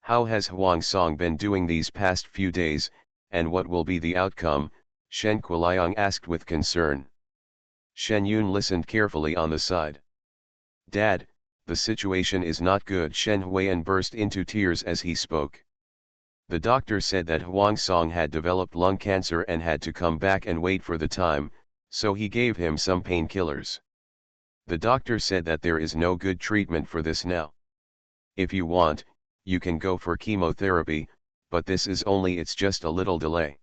Speaker 1: "How has Huang Song been doing these past few days, and what will be the outcome?" Shen Kuliang asked with concern. Shen Yun listened carefully on the side. "Dad, the situation is not good." Shen Huiyan burst into tears as he spoke. The doctor said that Huang Song had developed lung cancer and had to come back and wait for the time, so he gave him some painkillers. The doctor said that there is no good treatment for this now. If you want, you can go for chemotherapy, but this is it's just a little delay.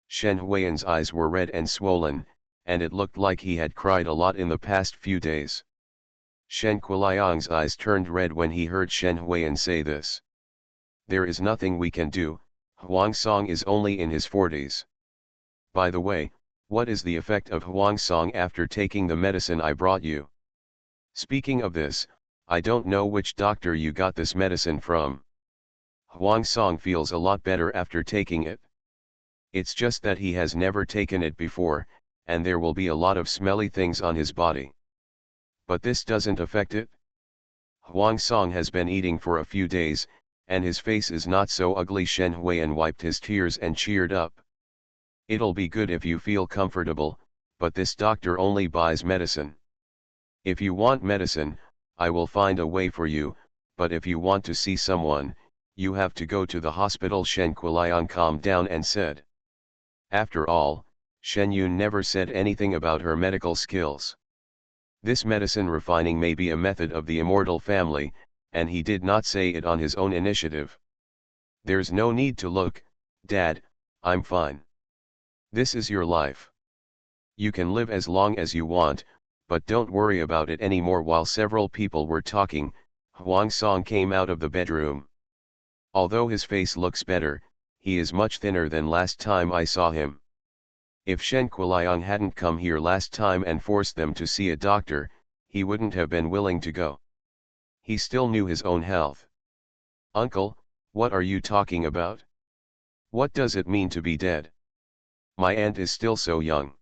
Speaker 1: Shen Huiyan's eyes were red and swollen, and it looked like he had cried a lot in the past few days. Shen Kuliang's eyes turned red when he heard Shen Huiyan say this. "There is nothing we can do, Huang Song is only in his 40s. By the way, what is the effect of Huang Song after taking the medicine I brought you? Speaking of this, I don't know which doctor you got this medicine from. Huang Song feels a lot better after taking it. It's just that he has never taken it before, and there will be a lot of smelly things on his body. But this doesn't affect it. Huang Song has been eating for a few days, and his face is not so ugly." Shen Huiyan wiped his tears and cheered up. "It'll be good if you feel comfortable, but this doctor only buys medicine. If you want medicine, I will find a way for you, but if you want to see someone, you have to go to the hospital." Shen Kuliang calmed down and said. After all, Shen Yun never said anything about her medical skills. This medicine refining may be a method of the immortal family, and he did not say it on his own initiative. "There's no need to look, Dad, I'm fine. This is your life. You can live as long as you want, but don't worry about it anymore." While several people were talking, Huang Song came out of the bedroom. "Although his face looks better, he is much thinner than last time I saw him. If Shen Kuliang hadn't come here last time and forced them to see a doctor, he wouldn't have been willing to go. He still knew his own health." "Uncle, what are you talking about? What does it mean to be dead? My aunt is still so young.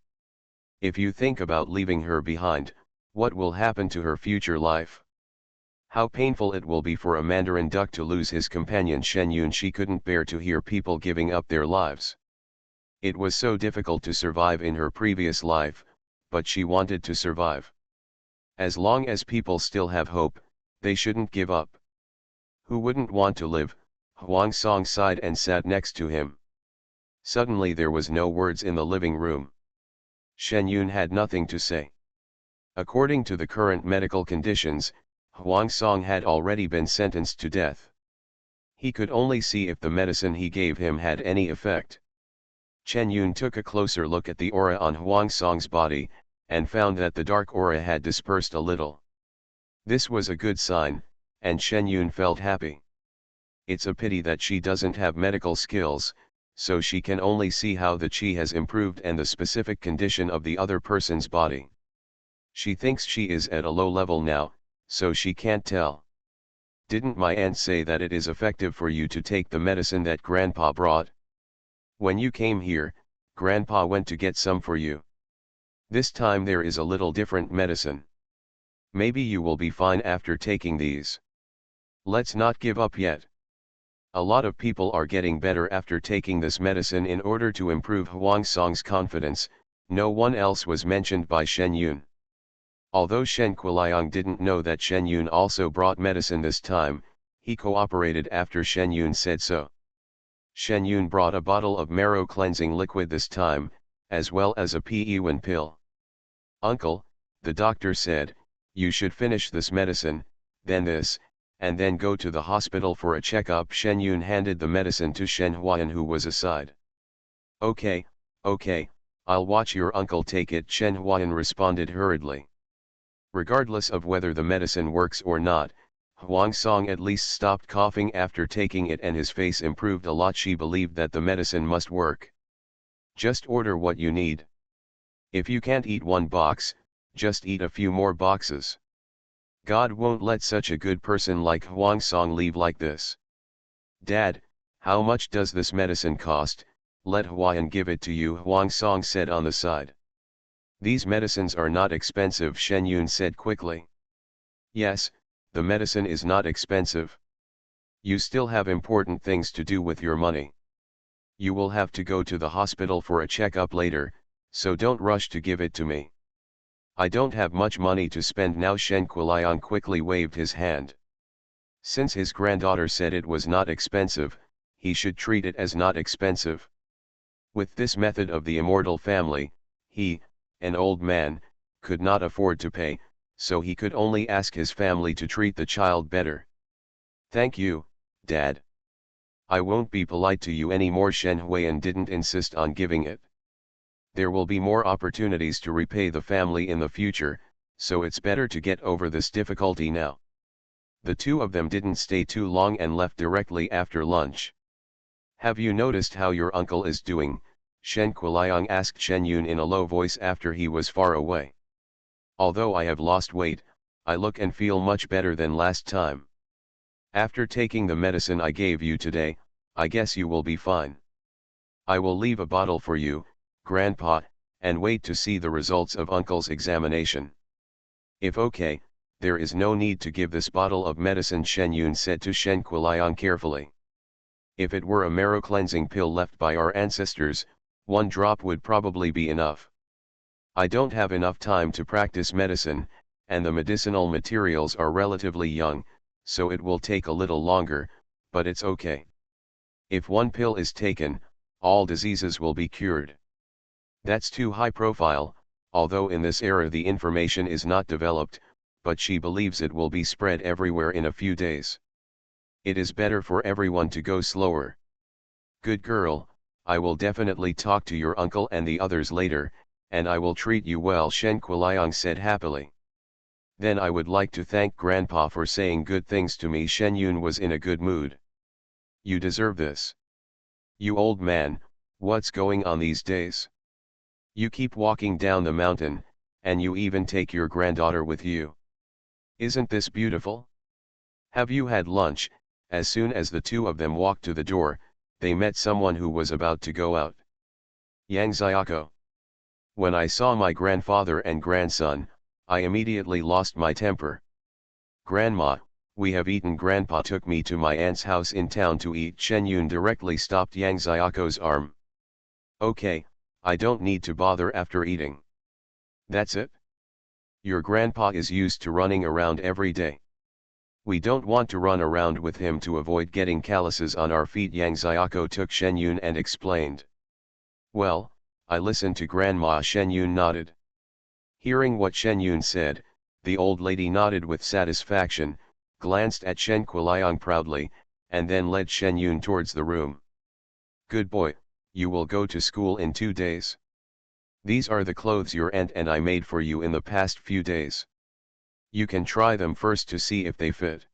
Speaker 1: If you think about leaving her behind, what will happen to her future life? How painful it will be for a mandarin duck to lose his companion." Shen Yun, she couldn't bear to hear people giving up their lives. It was so difficult to survive in her previous life, but she wanted to survive. As long as people still have hope, they shouldn't give up. Who wouldn't want to live? Huang Song sighed and sat next to him. Suddenly there was no words in the living room. Shen Yun had nothing to say. According to the current medical conditions, Huang Song had already been sentenced to death. He could only see if the medicine he gave him had any effect. Chen Yun took a closer look at the aura on Huang Song's body, and found that the dark aura had dispersed a little. This was a good sign, and Chen Yun felt happy. It's a pity that she doesn't have medical skills, so she can only see how the qi has improved and the specific condition of the other person's body. She thinks she is at a low level now, so she can't tell. Didn't my aunt say that it is effective for you to take the medicine that Grandpa brought? When you came here, Grandpa went to get some for you. This time there is a little different medicine. Maybe you will be fine after taking these. Let's not give up yet. A lot of people are getting better after taking this medicine in order to improve Huang Song's confidence. No one else was mentioned by Shen Yun. Although Shen Kuliang didn't know that Shen Yun also brought medicine this time, he cooperated after Shen Yun said so. Shen Yun brought a bottle of marrow cleansing liquid this time, as well as a Pe-Wen pill. Uncle, the doctor said, you should finish this medicine, then this, and then go to the hospital for a checkup. Shen Yun handed the medicine to Shen Huan, who was aside. Okay, I'll watch your uncle take it, Shen Huan responded hurriedly. Regardless of whether the medicine works or not, Huang Song at least stopped coughing after taking it and his face improved a lot. She believed that the medicine must work. Just order what you need. If you can't eat one box, just eat a few more boxes. God won't let such a good person like Huang Song leave like this. Dad, how much does this medicine cost? Let Huan give it to you, Huang Song said on the side. These medicines are not expensive, Shen Yun said quickly. Yes, the medicine is not expensive. You still have important things to do with your money. You will have to go to the hospital for a checkup later, so don't rush to give it to me. I don't have much money to spend now. Shen Kuliang quickly waved his hand. Since his granddaughter said it was not expensive, he should treat it as not expensive. With this method of the immortal family, he, an old man, could not afford to pay, so he could only ask his family to treat the child better. Thank you, Dad. I won't be polite to you anymore. Shen Huan didn't insist on giving it. There will be more opportunities to repay the family in the future, so it's better to get over this difficulty now. The two of them didn't stay too long and left directly after lunch. Have you noticed how your uncle is doing? Shen Kuliang asked Shen Yun in a low voice after he was far away. Although I have lost weight, I look and feel much better than last time. After taking the medicine I gave you today, I guess you will be fine. I will leave a bottle for you, Grandpa, and wait to see the results of Uncle's examination. If okay, there is no need to give this bottle of medicine, Shen Yun said to Shen Kuliang carefully. If it were a marrow cleansing pill left by our ancestors, one drop would probably be enough. I don't have enough time to practice medicine, and the medicinal materials are relatively young, so it will take a little longer, but it's okay. If one pill is taken, all diseases will be cured. That's too high profile, although in this era the information is not developed, but she believes it will be spread everywhere in a few days. It is better for everyone to go slower. Good girl, I will definitely talk to your uncle and the others later, and I will treat you well, Shen Kuliang said happily. Then I would like to thank Grandpa for saying good things to me. Shen Yun was in a good mood. You deserve this. You old man, what's going on these days? You keep walking down the mountain, and you even take your granddaughter with you. Isn't this beautiful? Have you had lunch? As soon as the two of them walked to the door, they met someone who was about to go out. Yang Xiaoko. When I saw my grandfather and grandson, I immediately lost my temper. Grandma, we have eaten. Grandpa took me to my aunt's house in town to eat. Shen Yun directly stopped Yang Xiaoko's arm. Okay, I don't need to bother after eating. That's it? Your grandpa is used to running around every day. We don't want to run around with him to avoid getting calluses on our feet. Yang Xiaoko took Shen Yun and explained. Well, I listened to Grandma. Shen Yun nodded. Hearing what Shen Yun said, the old lady nodded with satisfaction, glanced at Shen Kuliang proudly, and then led Shen Yun towards the room. Good boy, you will go to school in 2 days. These are the clothes your aunt and I made for you in the past few days. You can try them first to see if they fit.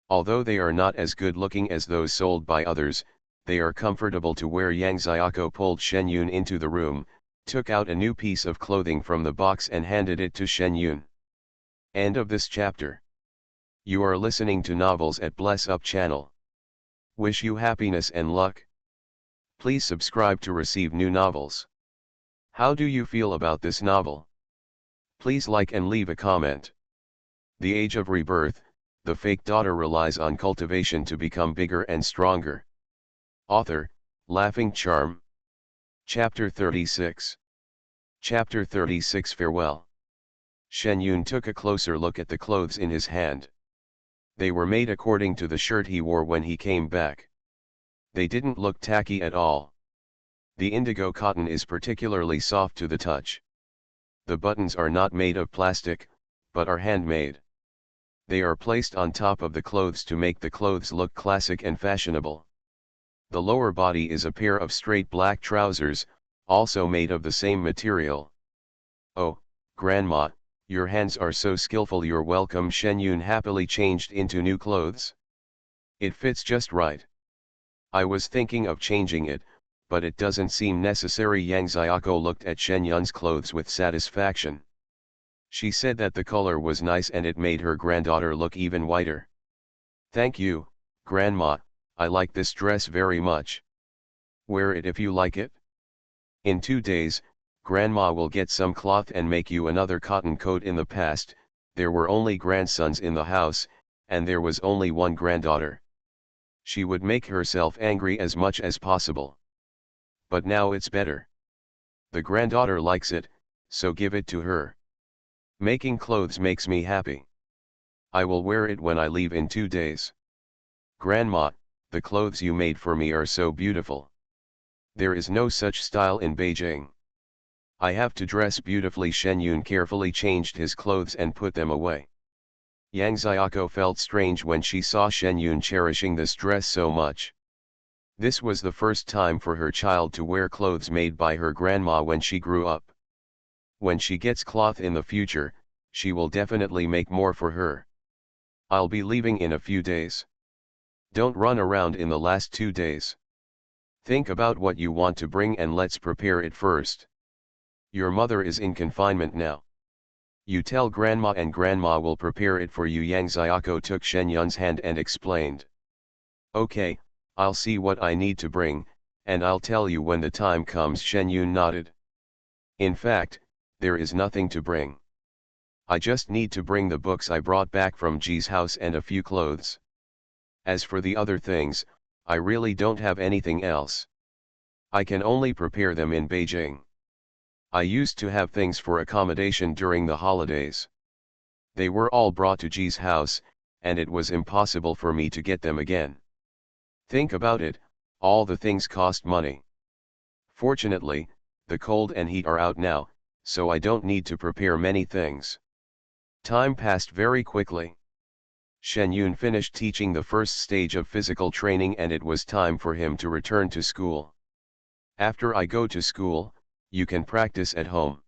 Speaker 1: Although they are not as good looking as those sold by others, they are comfortable to wear. Yang Xiaoko pulled Shen Yun into the room, took out a new piece of clothing from the box and handed it to Shen Yun. End of this chapter. You are listening to Novels at Bless Up channel. Wish you happiness and luck. Please subscribe to receive new novels. How do you feel about this novel? Please like and leave a comment. The Age of Rebirth, the fake daughter relies on cultivation to become bigger and stronger. Author, Laughing Charm. Chapter 36. Chapter 36 Farewell. Shen Yun took a closer look at the clothes in his hand. They were made according to the shirt he wore when he came back. They didn't look tacky at all. The indigo cotton is particularly soft to the touch. The buttons are not made of plastic, but are handmade. They are placed on top of the clothes to make the clothes look classic and fashionable. The lower body is a pair of straight black trousers, also made of the same material. Oh, Grandma, your hands are so skillful. You're welcome. Shen Yun happily changed into new clothes. It fits just right. I was thinking of changing it, but it doesn't seem necessary. Yang Xiaoko looked at Shen Yun's clothes with satisfaction. She said that the color was nice and it made her granddaughter look even whiter. Thank you, Grandma, I like this dress very much. Wear it if you like it. In 2 days, Grandma will get some cloth and make you another cotton coat. In the past, there were only grandsons in the house, and there was only one granddaughter. She would make herself angry as much as possible. But now it's better. The granddaughter likes it, so give it to her. Making clothes makes me happy. I will wear it when I leave in 2 days. Grandma, the clothes you made for me are so beautiful. There is no such style in Beijing. I have to dress beautifully. Shen Yun carefully changed his clothes and put them away. Yang Xiaoko felt strange when she saw Shen Yun cherishing this dress so much. This was the first time for her child to wear clothes made by her grandma when she grew up. When she gets cloth in the future, she will definitely make more for her. I'll be leaving in a few days. Don't run around in the last 2 days. Think about what you want to bring and let's prepare it first. Your mother is in confinement now. You tell Grandma and Grandma will prepare it for you. Yang Xiaoko took Shen Yun's hand and explained. Okay, I'll see what I need to bring, and I'll tell you when the time comes. Shen Yun nodded. In fact, there is nothing to bring. I just need to bring the books I brought back from Ji's house and a few clothes. As for the other things, I really don't have anything else. I can only prepare them in Beijing. I used to have things for accommodation during the holidays. They were all brought to Ji's house, and it was impossible for me to get them again. Think about it, all the things cost money. Fortunately, the cold and heat are out now, so I don't need to prepare many things. Time passed very quickly. Shen Yun finished teaching the first stage of physical training and it was time for him to return to school. After I go to school, you can practice at home.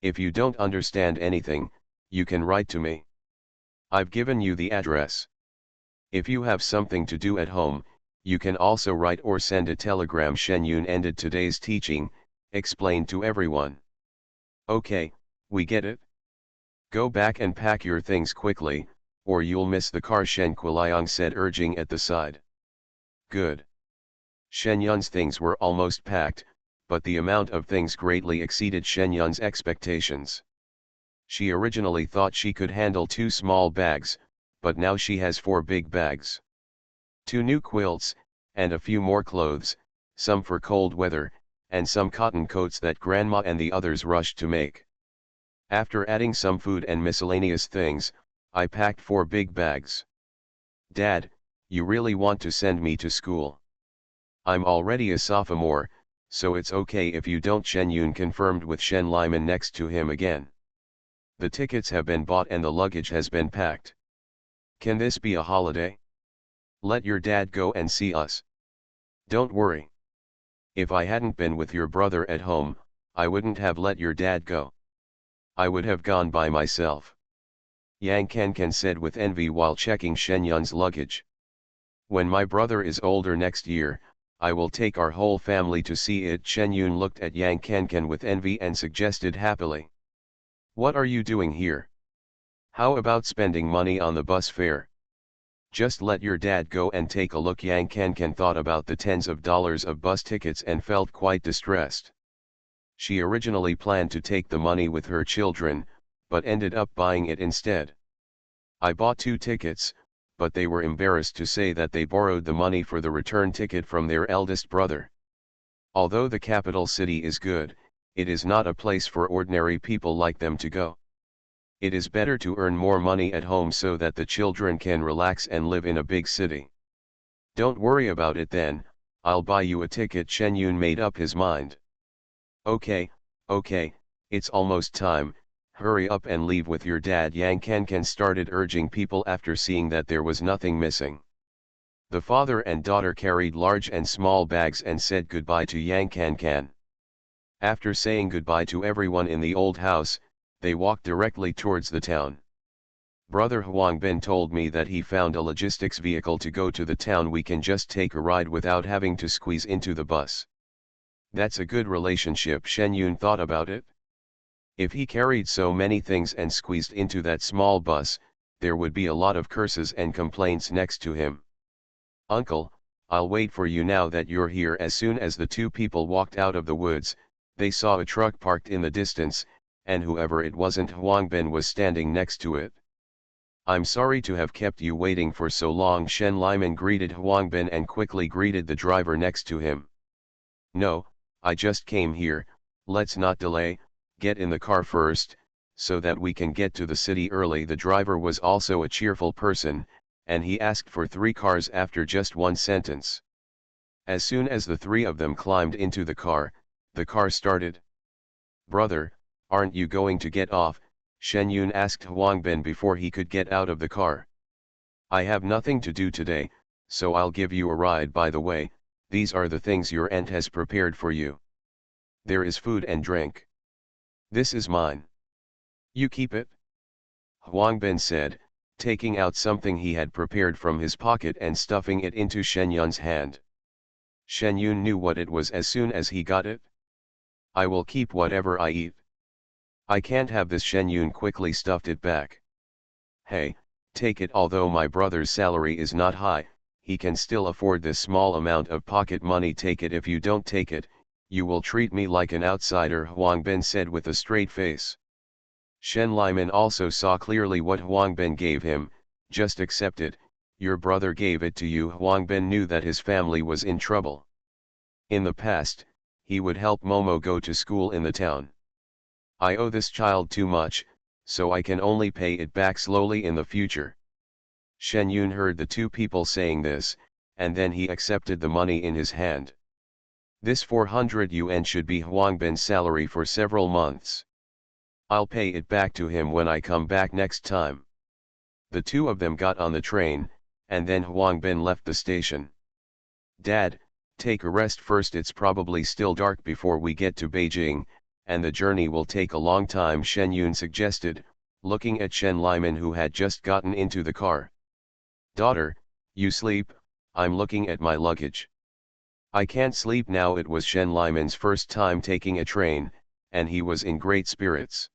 Speaker 1: If you don't understand anything, you can write to me. I've given you the address. If you have something to do at home, you can also write or send a telegram. Shen Yun ended today's teaching, explained to everyone. Okay, we get it. Go back and pack your things quickly, or you'll miss the car. Shen Kuliang said, urging at the side. Good. Shen Yun's things were almost packed, but the amount of things greatly exceeded Shen Yun's expectations. She originally thought she could handle 2 small bags, but now she has 4 big bags. 2 new quilts, and a few more clothes, some for cold weather, and some cotton coats that Grandma and the others rushed to make. After adding some food and miscellaneous things, I packed 4 big bags. Dad, you really want to send me to school? I'm already a sophomore, so it's okay if you don't. Shen Yun confirmed with Shen Liman next to him again. The tickets have been bought and the luggage has been packed. Can this be a holiday? Let your dad go and see us. Don't worry. If I hadn't been with your brother at home, I wouldn't have let your dad go. I would have gone by myself. Yang Kankan said with envy while checking Shen Yun's luggage. When my brother is older next year, I will take our whole family to see it. Shen Yun looked at Yang Kankan with envy and suggested happily. What are you doing here? How about spending money on the bus fare? Just let your dad go and take a look. Yang Kankan thought about the tens of dollars of bus tickets and felt quite distressed. She originally planned to take the money with her children, but ended up buying it instead. I bought 2 tickets, but they were embarrassed to say that they borrowed the money for the return ticket from their eldest brother. Although the capital city is good, it is not a place for ordinary people like them to go. It is better to earn more money at home so that the children can relax and live in a big city. Don't worry about it then, I'll buy you a ticket. Shen Yun made up his mind. Okay, it's almost time, hurry up and leave with your dad. Yang Kankan started urging people after seeing that there was nothing missing. The father and daughter carried large and small bags and said goodbye to Yang Kankan. After saying goodbye to everyone in the old house, they walked directly towards the town. Brother Huangbin told me that he found a logistics vehicle to go to the town. We can just take a ride without having to squeeze into the bus. That's a good relationship. Shen Yun thought about it. If he carried so many things and squeezed into that small bus, there would be a lot of curses and complaints next to him. Uncle, I'll wait for you now that you're here. As soon as the 2 people walked out of the woods, they saw a truck parked in the distance, and whoever it wasn't, Huangbin was standing next to it. I'm sorry to have kept you waiting for so long. Shen Liman greeted Huangbin and quickly greeted the driver next to him. No, I just came here, let's not delay. Get in the car first, so that we can get to the city early. The driver was also a cheerful person, and he asked for 3 cars after just one sentence. As soon as the 3 of them climbed into the car started. Brother, aren't you going to get off? Shen Yun asked Huangbin before he could get out of the car. I have nothing to do today, so I'll give you a ride. By the way, these are the things your aunt has prepared for you. There is food and drink. This is mine. You keep it? Huangbin said, taking out something he had prepared from his pocket and stuffing it into Shen Yun's hand. Shen Yun knew what it was as soon as he got it. I will keep whatever I eat. I can't have this. Shen Yun quickly stuffed it back. Hey, take it. Although my brother's salary is not high, he can still afford this small amount of pocket money. Take it. If you don't take it, you will treat me like an outsider, Huangbin said with a straight face. Shen Liman also saw clearly what Huangbin gave him. Just accept it, your brother gave it to you. Huangbin knew that his family was in trouble. In the past, he would help Momo go to school in the town. I owe this child too much, so I can only pay it back slowly in the future. Shen Yun heard the 2 people saying this, and then he accepted the money in his hand. This 400 yuan should be Huangbin's salary for several months. I'll pay it back to him when I come back next time. The 2 of them got on the train, and then Huangbin left the station. Dad, take a rest first. It's probably still dark before we get to Beijing, and the journey will take a long time, Shen Yun suggested, looking at Shen Liman who had just gotten into the car. Daughter, you sleep, I'm looking at my luggage. I can't sleep now. It was Shen Liman's first time taking a train, and he was in great spirits.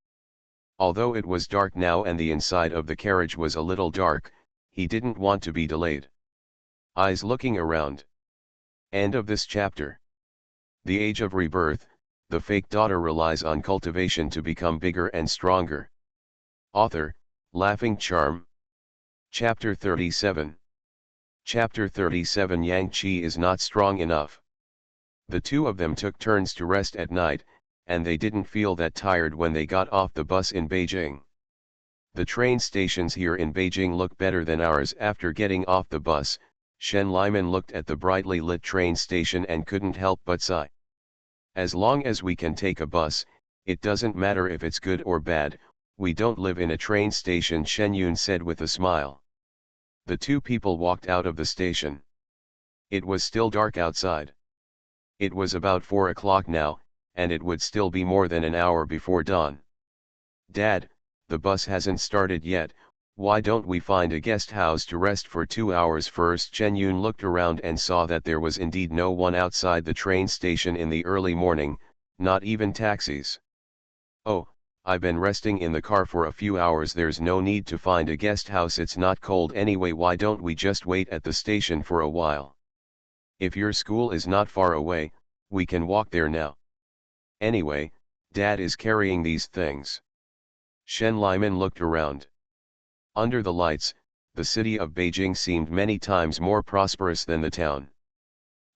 Speaker 1: Although it was dark now and the inside of the carriage was a little dark, he didn't want to be delayed. Eyes looking around. End of this chapter. The Age of Rebirth, the fake daughter relies on cultivation to become bigger and stronger. Author, Laughing Charm. Chapter 37. Chapter 37. Yang Qi is not strong enough. The 2 of them took turns to rest at night, and they didn't feel that tired when they got off the bus in Beijing. The train stations here in Beijing look better than ours. After getting off the bus, Shen Liman looked at the brightly lit train station and couldn't help but sigh. As long as we can take a bus, it doesn't matter if it's good or bad. We don't live in a train station, Shen Yun said with a smile. The 2 people walked out of the station. It was still dark outside. It was about 4 o'clock now, and it would still be more than an hour before dawn. "Dad, the bus hasn't started yet, why don't we find a guest house to rest for 2 hours first?" Shen Yun looked around and saw that there was indeed no one outside the train station in the early morning, not even taxis. "Oh, I've been resting in the car for a few hours, there's no need to find a guest house, it's not cold anyway, why don't we just wait at the station for a while? If your school is not far away, we can walk there now. Anyway, Dad is carrying these things." Shen Liman looked around. Under the lights, the city of Beijing seemed many times more prosperous than the town.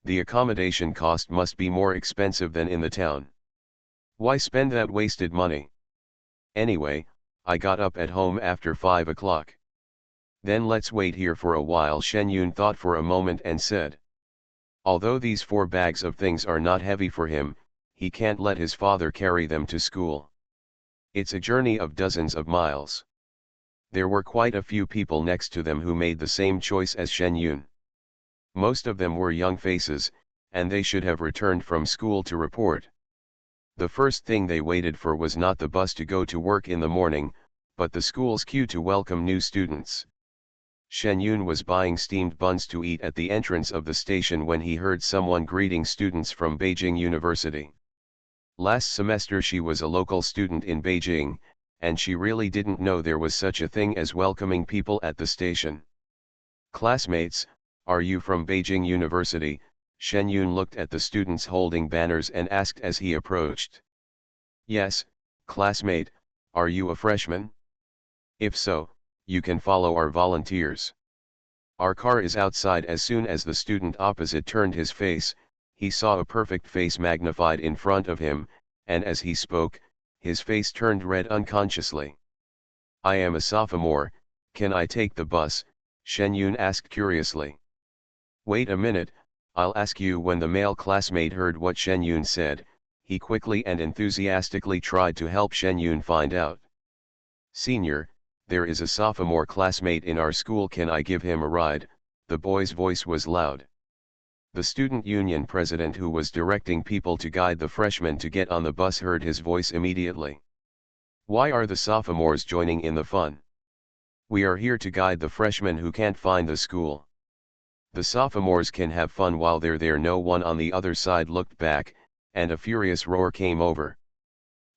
Speaker 1: The accommodation cost must be more expensive than in the town. Why spend that wasted money? Anyway, I got up at home after 5 o'clock. Then let's wait here for a while. Shen Yun thought for a moment and said. Although these 4 bags of things are not heavy for him, he can't let his father carry them to school. It's a journey of dozens of miles. There were quite a few people next to them who made the same choice as Shen Yun. Most of them were young faces, and they should have returned from school to report. The first thing they waited for was not the bus to go to work in the morning, but the school's queue to welcome new students. Shen Yun was buying steamed buns to eat at the entrance of the station when he heard someone greeting students from Beijing University. Last semester she was a local student in Beijing, and she really didn't know there was such a thing as welcoming people at the station. "Classmates, are you from Beijing University?" Shen Yun looked at the students holding banners and asked as he approached. "Yes, classmate, are you a freshman? If so, you can follow our volunteers. Our car is outside." As soon as the student opposite turned his face, he saw a perfect face magnified in front of him, and as he spoke, his face turned red unconsciously. "I am a sophomore, can I take the bus?" Shen Yun asked curiously. "Wait a minute, I'll ask you." When the male classmate heard what Shen Yun said, he quickly and enthusiastically tried to help Shen Yun find out. "Senior, there is a sophomore classmate in our school, can I give him a ride?" The boy's voice was loud. The student union president who was directing people to guide the freshmen to get on the bus heard his voice immediately. "Why are the sophomores joining in the fun? We are here to guide the freshmen who can't find the school. The sophomores can have fun while they're there." No one on the other side looked back, and a furious roar came over.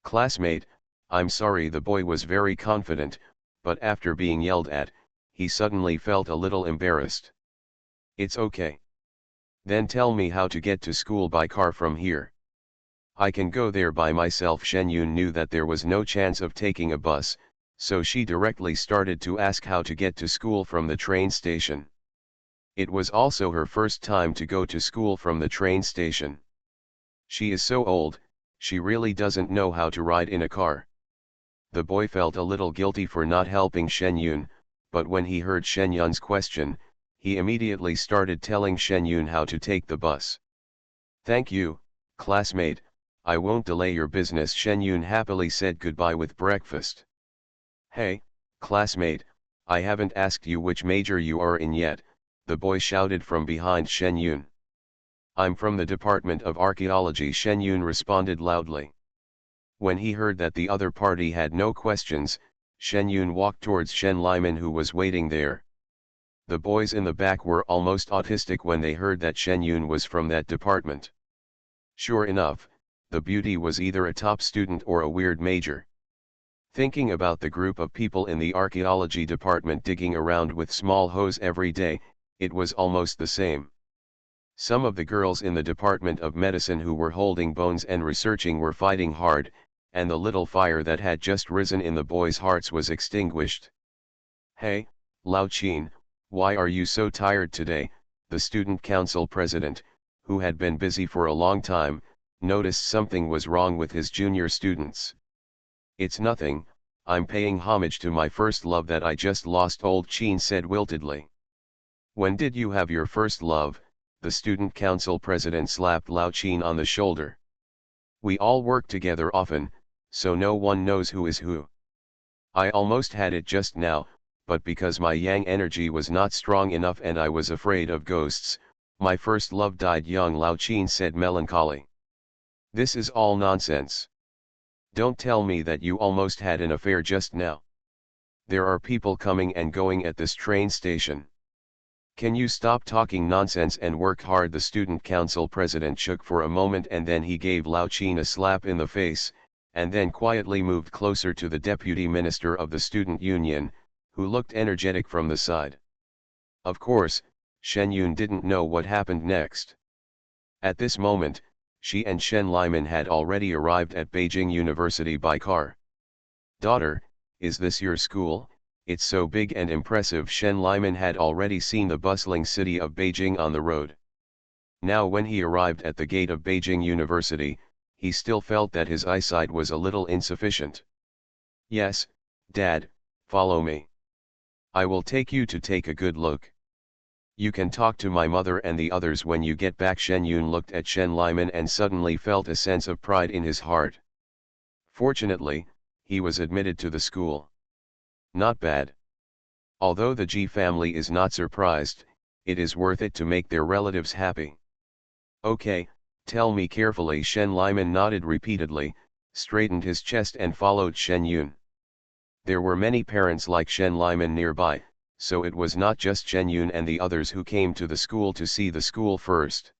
Speaker 1: "Classmate, I'm sorry." The boy was very confident, but after being yelled at, he suddenly felt a little embarrassed. "It's okay. Then tell me how to get to school by car from here. I can go there by myself." Shen Yun knew that there was no chance of taking a bus, so she directly started to ask how to get to school from the train station. It was also her first time to go to school from the train station. She is so old, she really doesn't know how to ride in a car. The boy felt a little guilty for not helping Shen Yun, but when he heard Shen Yun's question, he immediately started telling Shen Yun how to take the bus. "Thank you, classmate, I won't delay your business." Shen Yun happily said goodbye with breakfast. "Hey, classmate, I haven't asked you which major you are in yet," the boy shouted from behind Shen Yun. "I'm from the Department of Archaeology," Shen Yun responded loudly. When he heard that the other party had no questions, Shen Yun walked towards Shen Liman who was waiting there. The boys in the back were almost autistic when they heard that Shen Yun was from that department. Sure enough, the beauty was either a top student or a weird major. Thinking about the group of people in the archaeology department digging around with small hoes every day, it was almost the same. Some of the girls in the Department of Medicine who were holding bones and researching were fighting hard, and the little fire that had just risen in the boys' hearts was extinguished. "Hey, Lao Qin, why are you so tired today?" The student council president, who had been busy for a long time, noticed something was wrong with his junior students. "It's nothing, I'm paying homage to my first love that I just lost," old Qin said wiltedly. "When did you have your first love?" The student council president slapped Lao Qin on the shoulder. "We all work together often, so no one knows who is who. I almost had it just now, but because my yang energy was not strong enough and I was afraid of ghosts, My first love died young, Lao Qin said melancholy. This is all nonsense. Don't tell me that you almost had an affair just now. There are people coming and going at this train station. Can you stop talking nonsense and work hard? The student council president shook for a moment and then he gave Lao Qin a slap in the face, and then quietly moved closer to the deputy minister of the student union, who looked energetic from the side. Of course, Shen Yun didn't know what happened next. At this moment, she and Shen Liman had already arrived at Beijing University by car. Daughter, is this your school? It's so big and impressive. Shen Liman had already seen the bustling city of Beijing on the road. Now when he arrived at the gate of Beijing University, he still felt that his eyesight was a little insufficient. Yes, Dad, follow me. I will take you to take a good look. You can talk to my mother and the others when you get back. Shen Yun looked at Shen Liman and suddenly felt a sense of pride in his heart. Fortunately, he was admitted to the school. Not bad. Although the Ji family is not surprised, it is worth it to make their relatives happy. Okay, tell me carefully. Shen Liman nodded repeatedly, straightened his chest and followed Shen Yun. There were many parents like Shen Liman nearby, so it was not just Shen Yun and the others who came to the school to see the school first.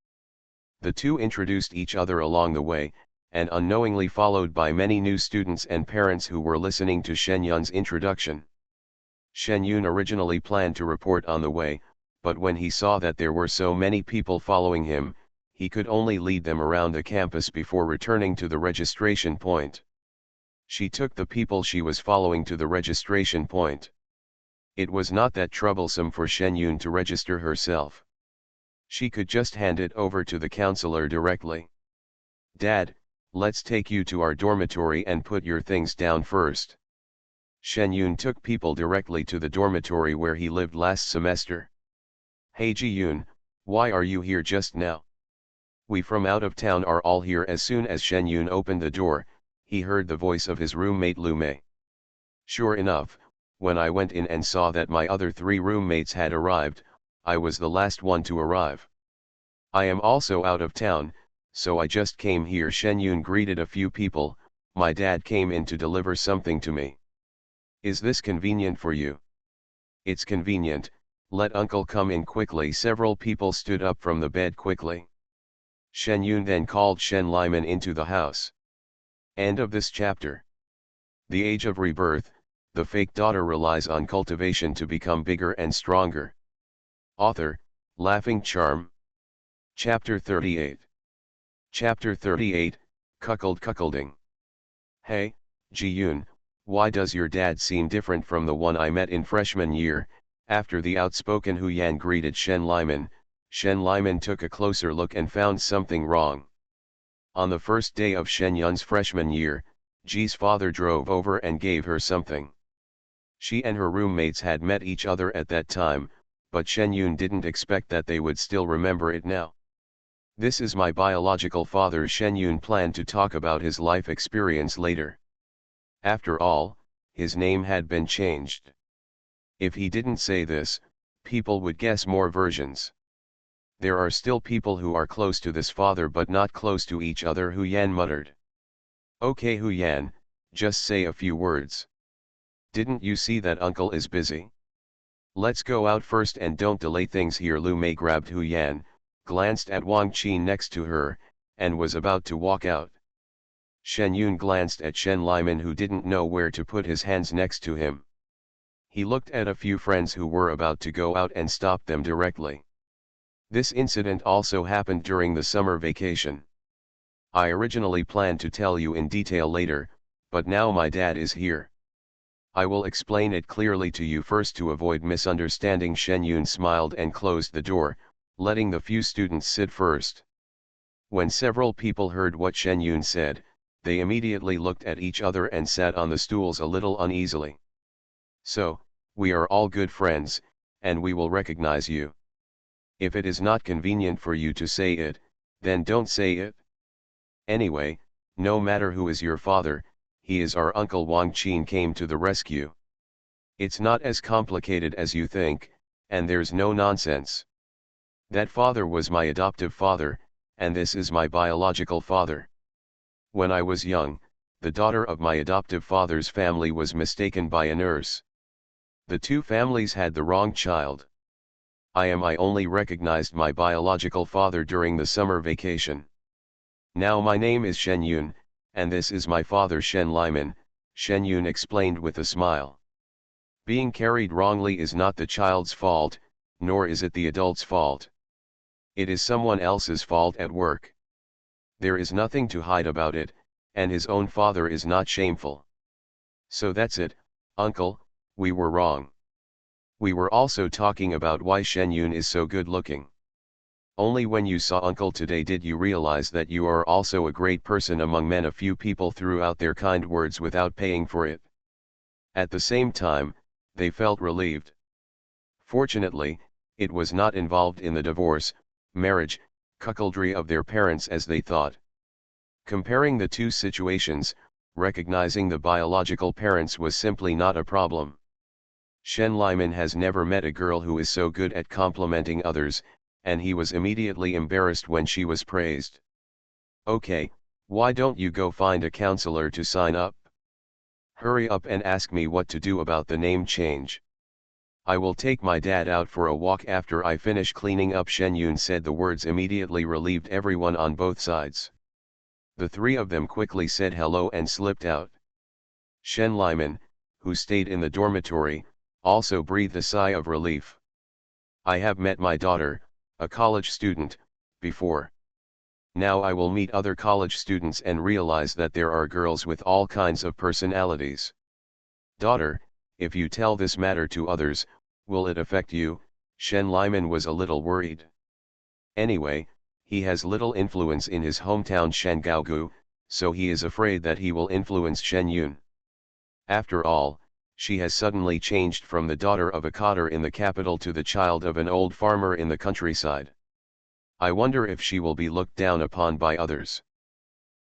Speaker 1: The two introduced each other along the way, and unknowingly followed by many new students and parents who were listening to Shen Yun's introduction. Shen Yun originally planned to report on the way, but when he saw that there were so many people following him, he could only lead them around the campus before returning to the registration point. She took the people she was following to the registration point. It was not that troublesome for Shen Yun to register herself. She could just hand it over to the counselor directly. Dad, let's take you to our dormitory and put your things down first. Shen Yun took people directly to the dormitory where he lived last semester. Hey Ji Yun, why are you here just now? We from out of town are all here. As soon as Shen Yun opened the door, he heard the voice of his roommate Lu Mei. Sure enough, when I went in and saw that my other 3 roommates had arrived, I was the last one to arrive. I am also out of town, so I just came here. Shen Yun greeted a few people. My dad came in to deliver something to me. Is this convenient for you? It's convenient, let uncle come in quickly. Several people stood up from the bed quickly. Shen Yun then called Shen Liman into the house. End of this chapter. The Age of Rebirth, the fake daughter relies on cultivation to become bigger and stronger. Author, Laughing Charm. Chapter 38. Chapter 38, Cuckolding. Hey, Ji Yun, why does your dad seem different from the one I met in freshman year? After the outspoken Hu Yan greeted Shen Liman took a closer look and found something wrong. On the first day of Shen Yun's freshman year, Ji's father drove over and gave her something. She and her roommates had met each other at that time, but Shen Yun didn't expect that they would still remember it now. This is my biological father. Shen Yun planned to talk about his life experience later. After all, his name had been changed. If he didn't say this, people would guess more versions. There are still people who are close to this father but not close to each other, Hu Yan muttered. Okay Hu Yan, just say a few words. Didn't you see that uncle is busy? Let's go out first and don't delay things here. Lu Mei grabbed Hu Yan, glanced at Wang Qin next to her, and was about to walk out. Shen Yun glanced at Shen Liman, who didn't know where to put his hands next to him. He looked at a few friends who were about to go out and stopped them directly. This incident also happened during the summer vacation. I originally planned to tell you in detail later, but now my dad is here. I will explain it clearly to you first to avoid misunderstanding. Shen Yun smiled and closed the door, letting the few students sit first. When several people heard what Shen Yun said, they immediately looked at each other and sat on the stools a little uneasily. So, we are all good friends, and we will recognize you. If it is not convenient for you to say it, then don't say it. Anyway, no matter who is your father, he is our uncle. Wang Qin came to the rescue. It's not as complicated as you think, and there's no nonsense. That father was my adoptive father, and this is my biological father. When I was young, the daughter of my adoptive father's family was mistaken by a nurse. The two families had the wrong child. I only recognized my biological father during the summer vacation. Now my name is Shen Yun, and this is my father Shen Liman, Shen Yun explained with a smile. Being carried wrongly is not the child's fault, nor is it the adult's fault. It is someone else's fault at work. There is nothing to hide about it, and his own father is not shameful. So that's it, uncle, we were wrong. We were also talking about why Shen Yun is so good looking. Only when you saw uncle today did you realize that you are also a great person among men. A few people threw out their kind words without paying for it. At the same time, they felt relieved. Fortunately, it was not involved in the divorce, marriage, cuckoldry of their parents as they thought. Comparing the two situations, recognizing the biological parents was simply not a problem. Shen Liman has never met a girl who is so good at complimenting others, and he was immediately embarrassed when she was praised. Okay, why don't you go find a counselor to sign up? Hurry up and ask me what to do about the name change. I will take my dad out for a walk after I finish cleaning up. Shen Yun said. The words immediately relieved everyone on both sides. The three of them quickly said hello and slipped out. Shen Liman, who stayed in the dormitory, also breathed a sigh of relief. I have met my daughter, a college student, before. Now I will meet other college students and realize that there are girls with all kinds of personalities. Daughter, if you tell this matter to others, will it affect you? Shen Liman was a little worried. Anyway, he has little influence in his hometown Shangaogu, so he is afraid that he will influence Shen Yun. After all, she has suddenly changed from the daughter of a cotter in the capital to the child of an old farmer in the countryside. I wonder if she will be looked down upon by others.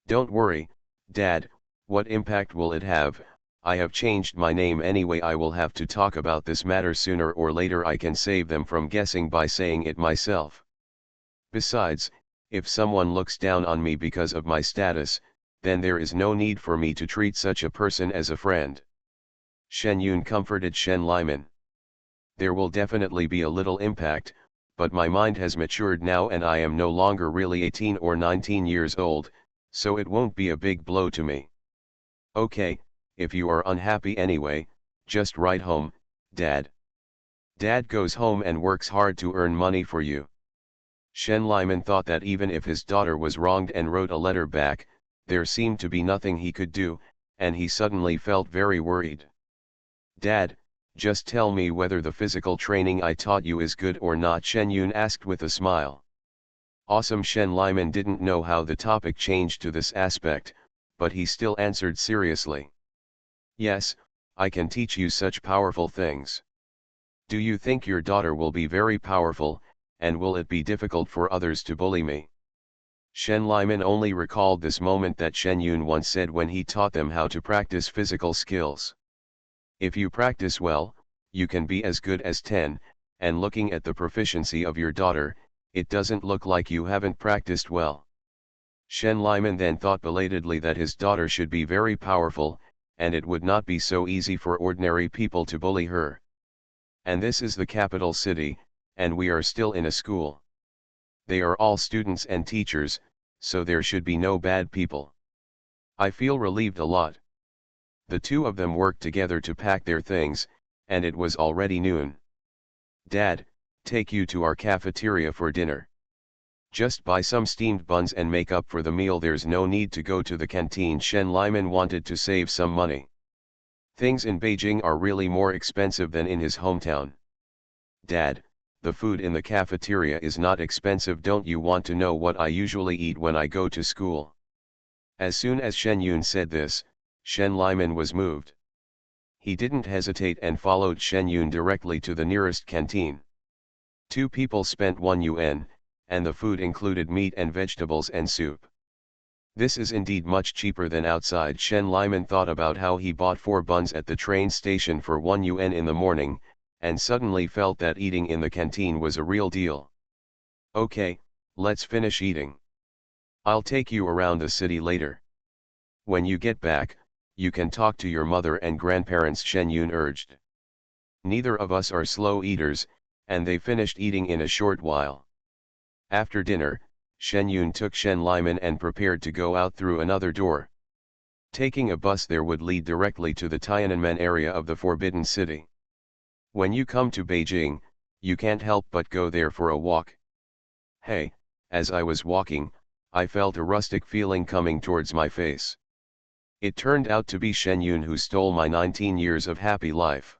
Speaker 1: Don't worry, Dad, what impact will it have? I have changed my name anyway. I will have to talk about this matter sooner or later. I can save them from guessing by saying it myself. Besides, if someone looks down on me because of my status, then there is no need for me to treat such a person as a friend. Shen Yun comforted Shen Liman. There will definitely be a little impact, but my mind has matured now and I am no longer really 18 or 19 years old, so it won't be a big blow to me. Okay, if you are unhappy anyway, just write home, Dad. Dad goes home and works hard to earn money for you. Shen Liman thought that even if his daughter was wronged and wrote a letter back, there seemed to be nothing he could do, and he suddenly felt very worried. Dad, just tell me whether the physical training I taught you is good or not, Shen Yun asked with a smile. Awesome. Shen Liman didn't know how the topic changed to this aspect, but he still answered seriously. Yes, I can teach you such powerful things. Do you think your daughter will be very powerful, and will it be difficult for others to bully me? Shen Liman only recalled this moment that Shen Yun once said when he taught them how to practice physical skills. If you practice well, you can be as good as 10, and looking at the proficiency of your daughter, it doesn't look like you haven't practiced well. Shen Liman then thought belatedly that his daughter should be very powerful, and it would not be so easy for ordinary people to bully her. And this is the capital city, and we are still in a school. They are all students and teachers, so there should be no bad people. I feel relieved a lot. The two of them worked together to pack their things, and it was already noon. Dad, take you to our cafeteria for dinner. Just buy some steamed buns and make up for the meal. There's no need to go to the canteen. Shen Liman wanted to save some money. Things in Beijing are really more expensive than in his hometown. Dad, the food in the cafeteria is not expensive. Don't you want to know what I usually eat when I go to school? As soon as Shen Yun said this, Shen Liman was moved. He didn't hesitate and followed Shen Yun directly to the nearest canteen. Two people spent 1 yuan, and the food included meat and vegetables and soup. This is indeed much cheaper than outside. Shen Liman thought about how he bought 4 buns at the train station for 1 yuan in the morning, and suddenly felt that eating in the canteen was a real deal. Okay, let's finish eating. I'll take you around the city later. When you get back, you can talk to your mother and grandparents, Shen Yun urged. Neither of us are slow eaters, and they finished eating in a short while. After dinner, Shen Yun took Shen Liman and prepared to go out through another door. Taking a bus there would lead directly to the Tiananmen area of the Forbidden City. When you come to Beijing, you can't help but go there for a walk. Hey, as I was walking, I felt a rustic feeling coming towards my face. It turned out to be Shen Yun, who stole my 19 years of happy life.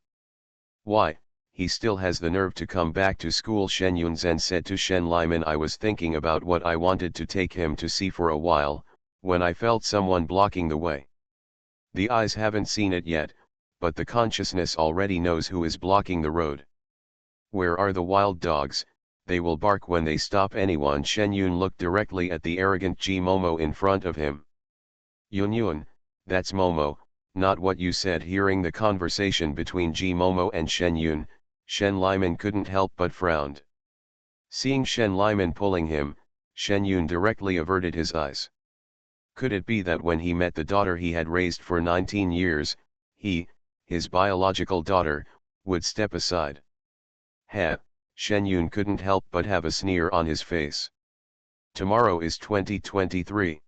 Speaker 1: Why, he still has the nerve to come back to school. Shen Yunzhen said to Shen Liman. I was thinking about what I wanted to take him to see for a while, when I felt someone blocking the way. The eyes haven't seen it yet, but the consciousness already knows who is blocking the road. Where are the wild dogs? They will bark when they stop anyone. Shen Yun looked directly at the arrogant Ji Momo in front of him. Yun, that's Momo, not what you said. Hearing the conversation between Ji Momo and Shen Yun, Shen Liman couldn't help but frowned. Seeing Shen Liman pulling him, Shen Yun directly averted his eyes. Could it be that when he met the daughter he had raised for 19 years, his biological daughter, would step aside? Shen Yun couldn't help but have a sneer on his face. Tomorrow is 2023.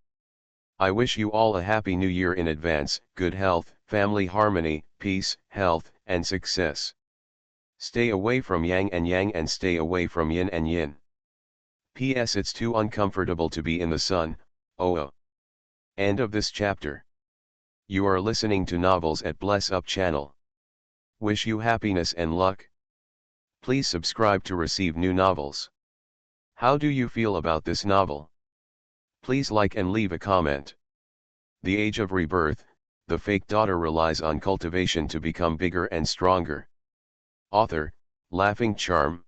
Speaker 1: I wish you all a happy new year in advance, good health, family harmony, peace, health, and success. Stay away from yang and stay away from yin and yin. P.S. It's too uncomfortable to be in the sun. Oh. End of this chapter. You are listening to Novels at Bless Up channel. Wish you happiness and luck. Please subscribe to receive new novels. How do you feel about this novel? Please like and leave a comment. The Age of Rebirth, the fake daughter relies on cultivation to become bigger and stronger. Author, Laughing Charm.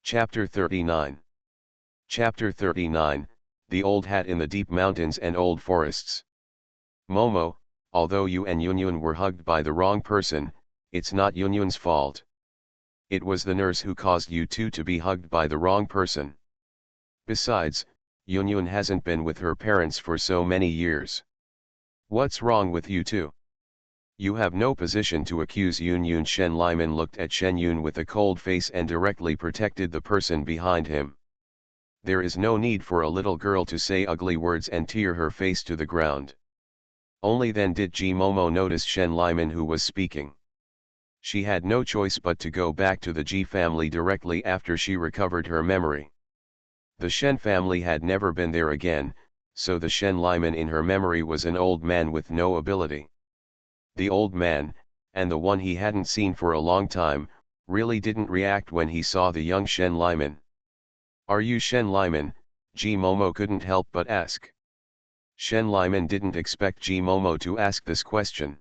Speaker 1: Chapter 39. Chapter 39, The Old Hat in the Deep Mountains and Old Forests. Momo, although you and Yunyun were hugged by the wrong person, it's not Yunyun's fault. It was the nurse who caused you two to be hugged by the wrong person. Besides, Yunyun hasn't been with her parents for so many years. What's wrong with you two? You have no position to accuse Yunyun. Shen Liman looked at Shen Yun with a cold face and directly protected the person behind him. There is no need for a little girl to say ugly words and tear her face to the ground. Only then did Ji Momo notice Shen Liman, who was speaking. She had no choice but to go back to the Ji family directly after she recovered her memory. The Shen family had never been there again, so the Shen Liman in her memory was an old man with no ability. The old man, and the one he hadn't seen for a long time, really didn't react when he saw the young Shen Liman. Are you Shen Liman? Ji Momo couldn't help but ask. Shen Liman didn't expect Ji Momo to ask this question.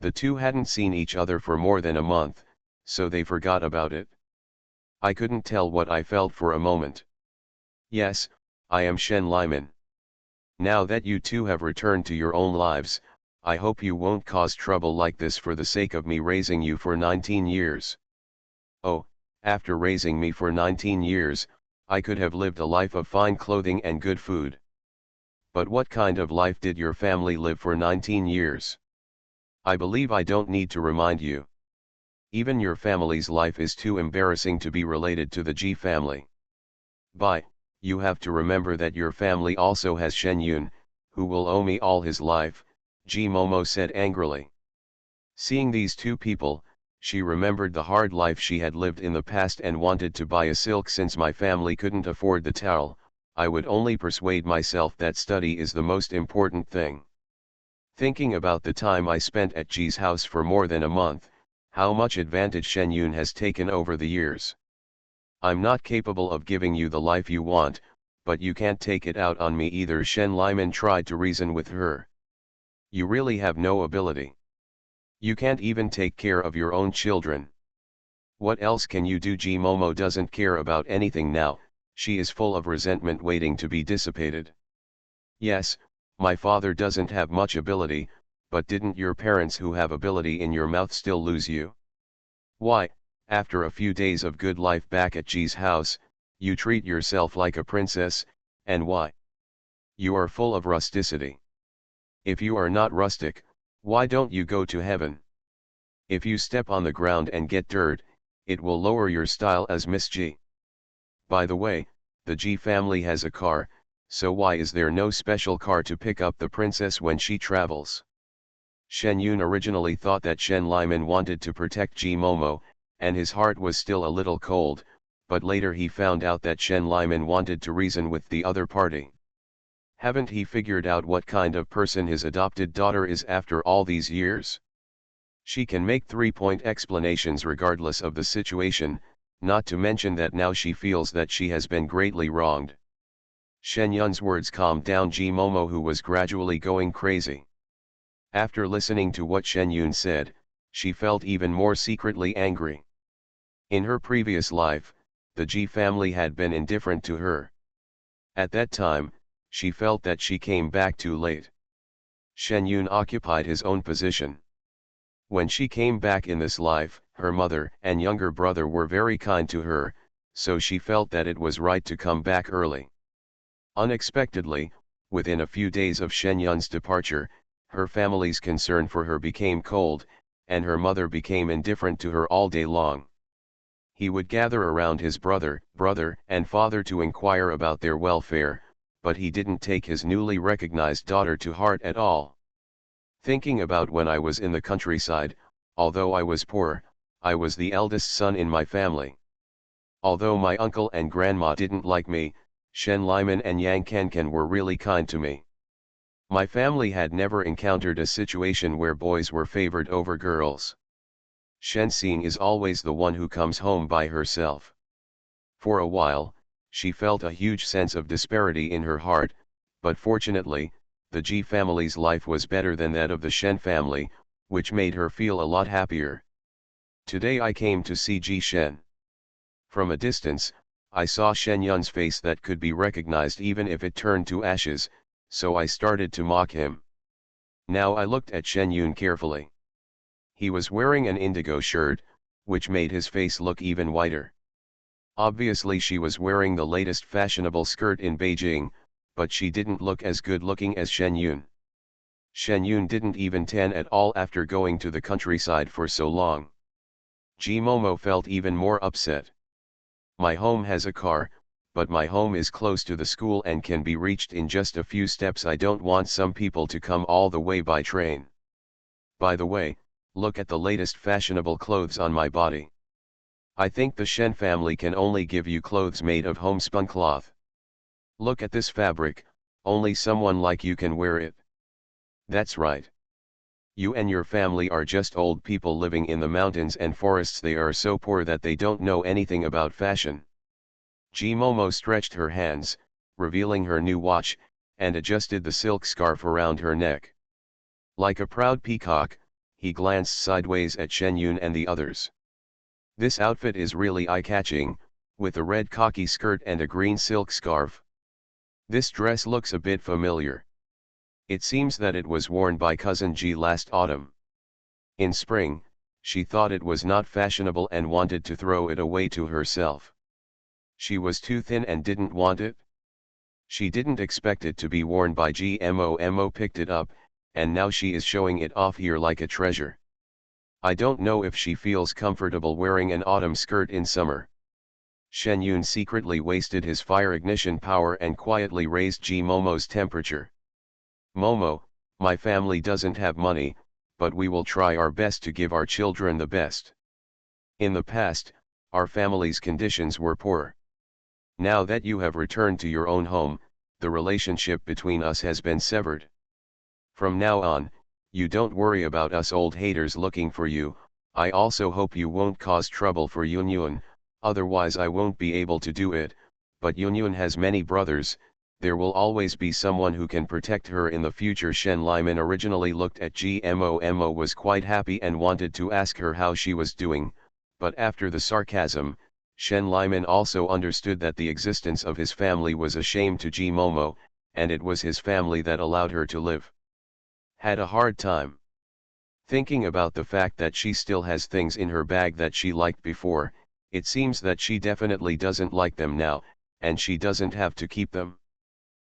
Speaker 1: The two hadn't seen each other for more than a month, so they forgot about it. I couldn't tell what I felt for a moment. Yes, I am Shen Liman. Now that you two have returned to your own lives, I hope you won't cause trouble like this for the sake of me raising you for 19 years. Oh, after raising me for 19 years, I could have lived a life of fine clothing and good food. But what kind of life did your family live for 19 years? I believe I don't need to remind you. Even your family's life is too embarrassing to be related to the Ji family. You have to remember that your family also has Shen Yun, who will owe me all his life, Ji Momo said angrily. Seeing these two people, she remembered the hard life she had lived in the past and wanted to buy a silk. Since my family couldn't afford the towel, I would only persuade myself that study is the most important thing. Thinking about the time I spent at Ji's house for more than a month, how much advantage Shen Yun has taken over the years. I'm not capable of giving you the life you want, but you can't take it out on me either. Shen Liman tried to reason with her. You really have no ability. You can't even take care of your own children. What else can you do? Ji Momo doesn't care about anything now, she is full of resentment waiting to be dissipated. Yes, my father doesn't have much ability, but didn't your parents who have ability in your mouth still lose you? Why, after a few days of good life back at Ji's house, You treat yourself like a princess, and why? You are full of rusticity. If you are not rustic, why don't you go to heaven? If you step on the ground and get dirt, it will lower your style as Miss G. By the way, the G family has a car, so why is there no special car to pick up the princess when she travels? Shen Yun originally thought that Shen Liman wanted to protect Ji Momo, and his heart was still a little cold, but later he found out that Shen Liman wanted to reason with the other party. Haven't he figured out what kind of person his adopted daughter is after all these years? She can make three-point explanations regardless of the situation, not to mention that now she feels that she has been greatly wronged. Shen Yun's words calmed down Ji Momo, who was gradually going crazy. After listening to what Shen Yun said, she felt even more secretly angry. In her previous life, the Ji family had been indifferent to her. At that time, she felt that she came back too late. Shen Yun occupied his own position. When she came back in this life, her mother and younger brother were very kind to her, so she felt that it was right to come back early. Unexpectedly, within a few days of Shen Yun's departure, her family's concern for her became cold, and her mother became indifferent to her all day long. He would gather around his brother and father to inquire about their welfare, but he didn't take his newly recognized daughter to heart at all. Thinking about when I was in the countryside, although I was poor, I was the eldest son in my family. Although my uncle and grandma didn't like me, Shen Liman and Yang Kenken were really kind to me. My family had never encountered a situation where boys were favored over girls. Shen Xing is always the one who comes home by herself. For a while, she felt a huge sense of disparity in her heart, but fortunately, the Ji family's life was better than that of the Shen family, which made her feel a lot happier. Today I came to see Ji Shen. From a distance, I saw Shen Yun's face that could be recognized even if it turned to ashes, so I started to mock him. Now I looked at Shen Yun carefully. He was wearing an indigo shirt, which made his face look even whiter. Obviously she was wearing the latest fashionable skirt in Beijing, but she didn't look as good looking as Shen Yun. Shen Yun didn't even tan at all after going to the countryside for so long. Ji Momo felt even more upset. My home has a car, but my home is close to the school and can be reached in just a few steps. I don't want some people to come all the way by train. By the way, look at the latest fashionable clothes on my body. I think the Shen family can only give you clothes made of homespun cloth. Look at this fabric, only someone like you can wear it. That's right. You and your family are just old people living in the mountains and forests. They are so poor that they don't know anything about fashion. Ji Momo stretched her hands, revealing her new watch, and adjusted the silk scarf around her neck. Like a proud peacock, he glanced sideways at Shen Yun and the others. This outfit is really eye-catching, with a red khaki skirt and a green silk scarf. This dress looks a bit familiar. It seems that it was worn by cousin Ji last autumn. In spring, she thought it was not fashionable and wanted to throw it away to herself. She was too thin and didn't want it. She didn't expect it to be worn by Ji Momo picked it up, and now she is showing it off here like a treasure. I don't know if she feels comfortable wearing an autumn skirt in summer. Shen Yun secretly wasted his fire ignition power and quietly raised Ji Momo's temperature. Momo, my family doesn't have money, but we will try our best to give our children the best. In the past, our family's conditions were poor. Now that you have returned to your own home, the relationship between us has been severed. From now on, you don't worry about us old haters looking for you. I also hope you won't cause trouble for Yun Yun, otherwise I won't be able to do it, but Yun Yun has many brothers, there will always be someone who can protect her in the future. Shen Liman originally looked at Ji Momo, was quite happy and wanted to ask her how she was doing, but after the sarcasm, Shen Liman also understood that the existence of his family was a shame to Ji Momo, and it was his family that allowed her to live. Had a hard time thinking about the fact that she still has things in her bag that she liked before. It seems that she definitely doesn't like them now, and she doesn't have to keep them.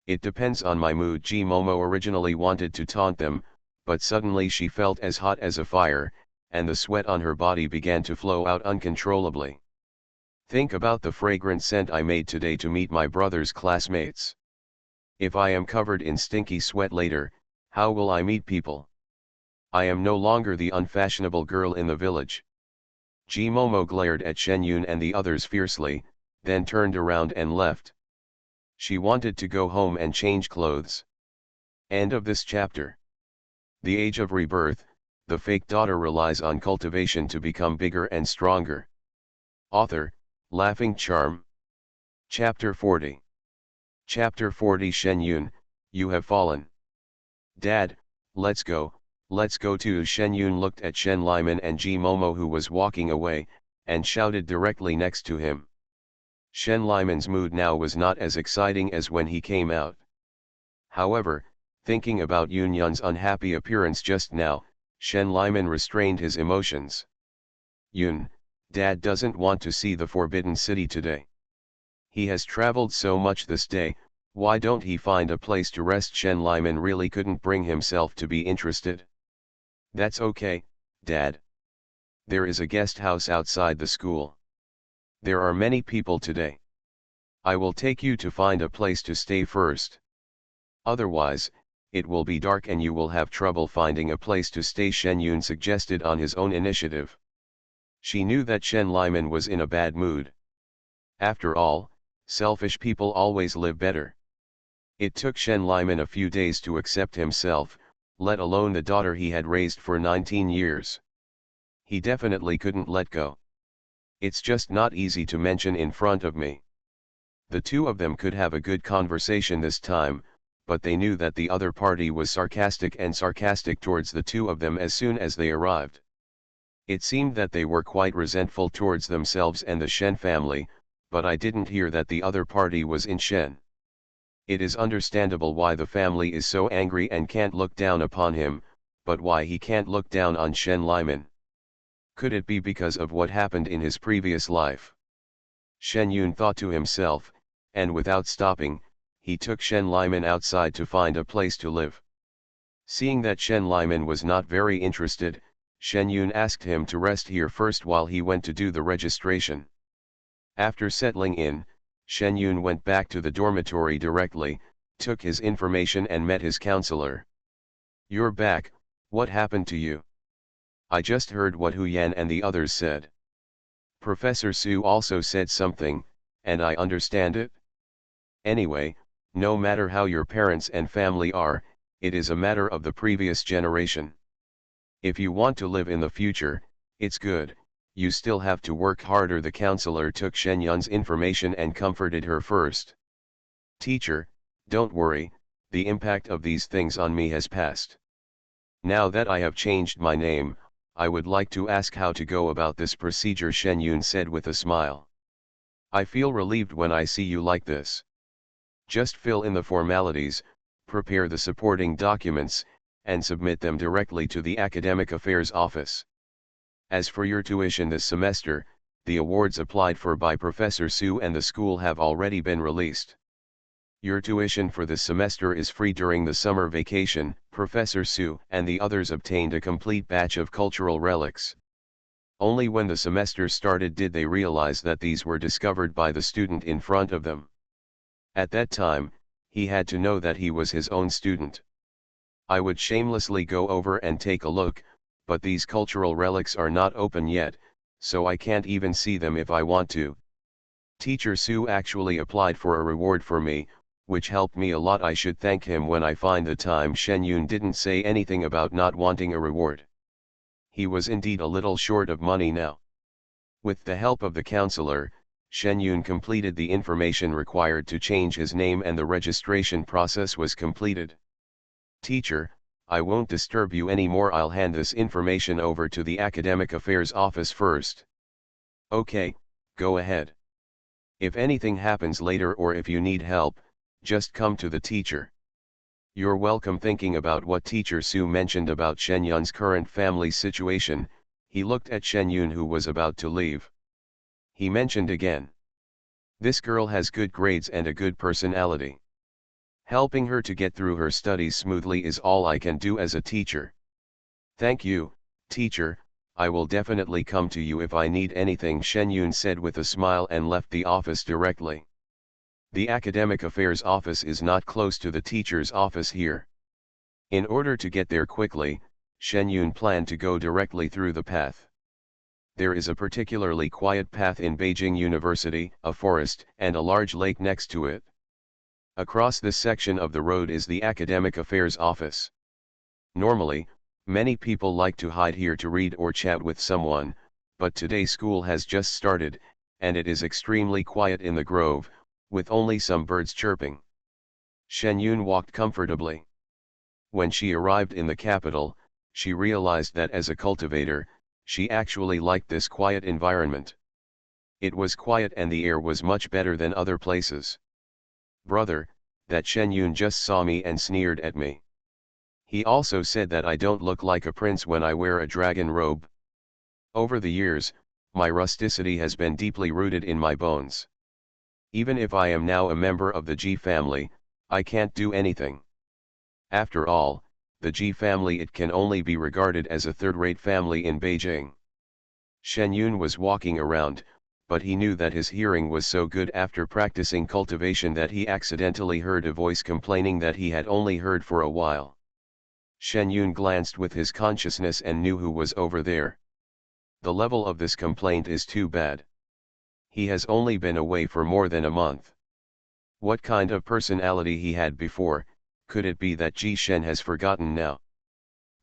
Speaker 1: It depends on my mood. G Momo originally wanted to taunt them, but suddenly she felt as hot as a fire, and the sweat on her body began to flow out uncontrollably. Think about the fragrant scent I made today to meet my brother's classmates. If I am covered in stinky sweat later, how will I meet people? I am no longer the unfashionable girl in the village. G Momo glared at Shen Yun and the others fiercely, then turned around and left. She wanted to go home and change clothes. End of this chapter. The Age of Rebirth, the fake daughter relies on cultivation to become bigger and stronger. Author, Laughing Charm. Chapter 40. Chapter 40. Shen Yun, you have fallen. Dad, let's go to. Shen Yun looked at Shen Liman and Ji Momo, who was walking away, and shouted directly next to him. Shen Liman's mood now was not as exciting as when he came out. However, thinking about Yun Yun's unhappy appearance just now, Shen Liman restrained his emotions. Yun, Dad doesn't want to see the Forbidden City today. He has traveled so much this day, why don't he find a place to rest? Shen Liman really couldn't bring himself to be interested. That's okay, Dad. There is a guest house outside the school. There are many people today. I will take you to find a place to stay first. Otherwise, it will be dark and you will have trouble finding a place to stay, Shen Yun suggested on his own initiative. She knew that Shen Liman was in a bad mood. After all, selfish people always live better. It took Shen Liman a few days to accept himself, let alone the daughter he had raised for 19 years. He definitely couldn't let go. It's just not easy to mention in front of me. The two of them could have a good conversation this time, but they knew that the other party was sarcastic towards the two of them as soon as they arrived. It seemed that they were quite resentful towards themselves and the Shen family, but I didn't hear that the other party was in Shen. It is understandable why the family is so angry and can't look down upon him, but why he can't look down on Shen Liman? Could it be because of what happened in his previous life? Shen Yun thought to himself, and without stopping, he took Shen Liman outside to find a place to live. Seeing that Shen Liman was not very interested, Shen Yun asked him to rest here first while he went to do the registration. After settling in, Shen Yun went back to the dormitory directly, took his information and met his counselor. You're back, what happened to you? I just heard what Hu Yan and the others said. Professor Su also said something, and I understand it. Anyway, no matter how your parents and family are, it is a matter of the previous generation. If you want to live in the future, it's good, you still have to work harder. The counselor took Shen Yun's information and comforted her first. Teacher, don't worry, the impact of these things on me has passed. Now that I have changed my name, I would like to ask how to go about this procedure, Shen Yun said with a smile. I feel relieved when I see you like this. Just fill in the formalities, prepare the supporting documents, and submit them directly to the Academic Affairs Office. As for your tuition this semester, the awards applied for by Professor Su and the school have already been released. Your tuition for this semester is free during the summer vacation. Professor Su and the others obtained a complete batch of cultural relics. Only when the semester started did they realize that these were discovered by the student in front of them. At that time, he had to know that he was his own student. I would shamelessly go over and take a look, but these cultural relics are not open yet, so I can't even see them if I want to. Teacher Su actually applied for a reward for me, which helped me a lot. I should thank him when I find the time. Shen Yun didn't say anything about not wanting a reward. He was indeed a little short of money now. With the help of the counselor, Shen Yun completed the information required to change his name and the registration process was completed. Teacher, I won't disturb you anymore. I'll hand this information over to the Academic Affairs Office first. Okay, go ahead. If anything happens later or if you need help, just come to the teacher. You're welcome. Thinking about what Teacher Su mentioned about Shen Yun's current family situation, he looked at Shen Yun who was about to leave. He mentioned again. This girl has good grades and a good personality. Helping her to get through her studies smoothly is all I can do as a teacher. Thank you, teacher, I will definitely come to you if I need anything, Shen Yun said with a smile and left the office directly. The academic affairs office is not close to the teacher's office here. In order to get there quickly, Shen Yun planned to go directly through the path. There is a particularly quiet path in Beijing University, a forest, and a large lake next to it. Across this section of the road is the academic affairs office. Normally, many people like to hide here to read or chat with someone, but today school has just started, and it is extremely quiet in the grove, with only some birds chirping. Shen Yun walked comfortably. When she arrived in the capital, she realized that as a cultivator, she actually liked this quiet environment. It was quiet and the air was much better than other places. Brother, that Shen Yun just saw me and sneered at me. He also said that I don't look like a prince when I wear a dragon robe. Over the years, my rusticity has been deeply rooted in my bones. Even if I am now a member of the Ji family, I can't do anything. After all, the Ji family it can only be regarded as a third-rate family in Beijing. Shen Yun was walking around, but he knew that his hearing was so good after practicing cultivation that he accidentally heard a voice complaining that he had only heard for a while. Shen Yun glanced with his consciousness and knew who was over there. The level of this complaint is too bad. He has only been away for more than a month. What kind of personality he had before, could it be that Ji Shen has forgotten now?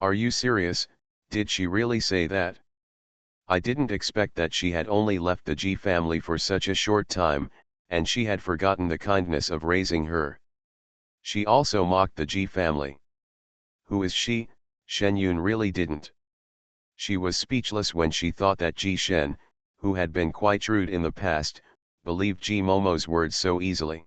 Speaker 1: Are you serious? Did she really say that? I didn't expect that she had only left the Ji family for such a short time, and she had forgotten the kindness of raising her. She also mocked the Ji family. Who is she? Shen Yun really didn't. She was speechless when she thought that Ji Shen, who had been quite rude in the past, believed Ji Momo's words so easily.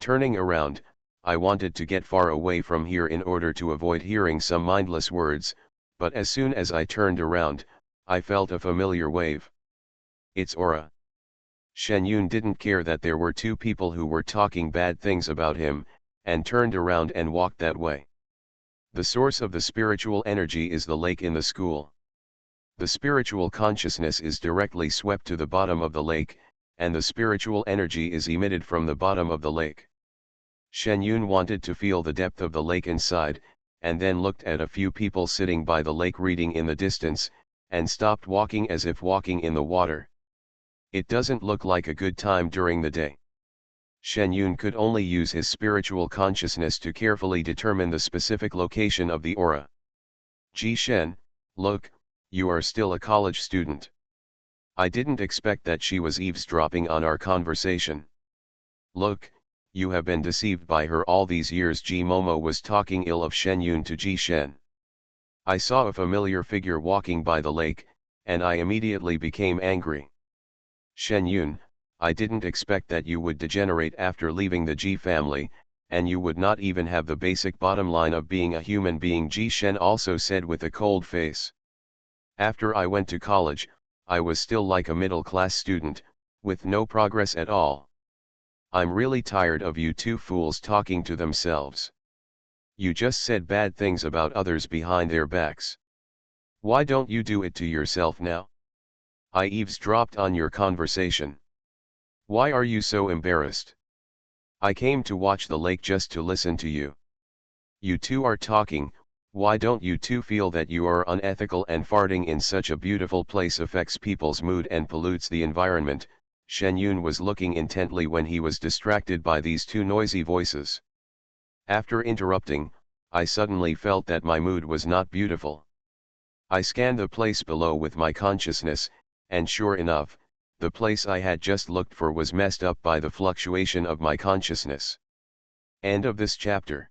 Speaker 1: Turning around, I wanted to get far away from here in order to avoid hearing some mindless words, but as soon as I turned around, I felt a familiar wave. It's aura. Shen Yun didn't care that there were two people who were talking bad things about him, and turned around and walked that way. The source of the spiritual energy is the lake in the school. The spiritual consciousness is directly swept to the bottom of the lake, and the spiritual energy is emitted from the bottom of the lake. Shen Yun wanted to feel the depth of the lake inside, and then looked at a few people sitting by the lake reading in the distance, and stopped walking as if walking in the water. It doesn't look like a good time during the day. Shen Yun could only use his spiritual consciousness to carefully determine the specific location of the aura. Ji Shen, look, you are still a college student. I didn't expect that she was eavesdropping on our conversation. Look, you have been deceived by her all these years. Ji Momo was talking ill of Shen Yun to Ji Shen. I saw a familiar figure walking by the lake, and I immediately became angry. Shen Yun, I didn't expect that you would degenerate after leaving the Ji family, and you would not even have the basic bottom line of being a human being, Ji Shen also said with a cold face. After I went to college, I was still like a middle-class student, with no progress at all. I'm really tired of you two fools talking to themselves. You just said bad things about others behind their backs. Why don't you do it to yourself now? I eavesdropped on your conversation. Why are you so embarrassed? I came to watch the lake just to listen to you. You two are talking. Why don't you two feel that you are unethical and farting in such a beautiful place affects people's mood and pollutes the environment? Shen Yun was looking intently when he was distracted by these two noisy voices. After interrupting, I suddenly felt that my mood was not beautiful. I scanned the place below with my consciousness, and sure enough, the place I had just looked for was messed up by the fluctuation of my consciousness. End of this chapter.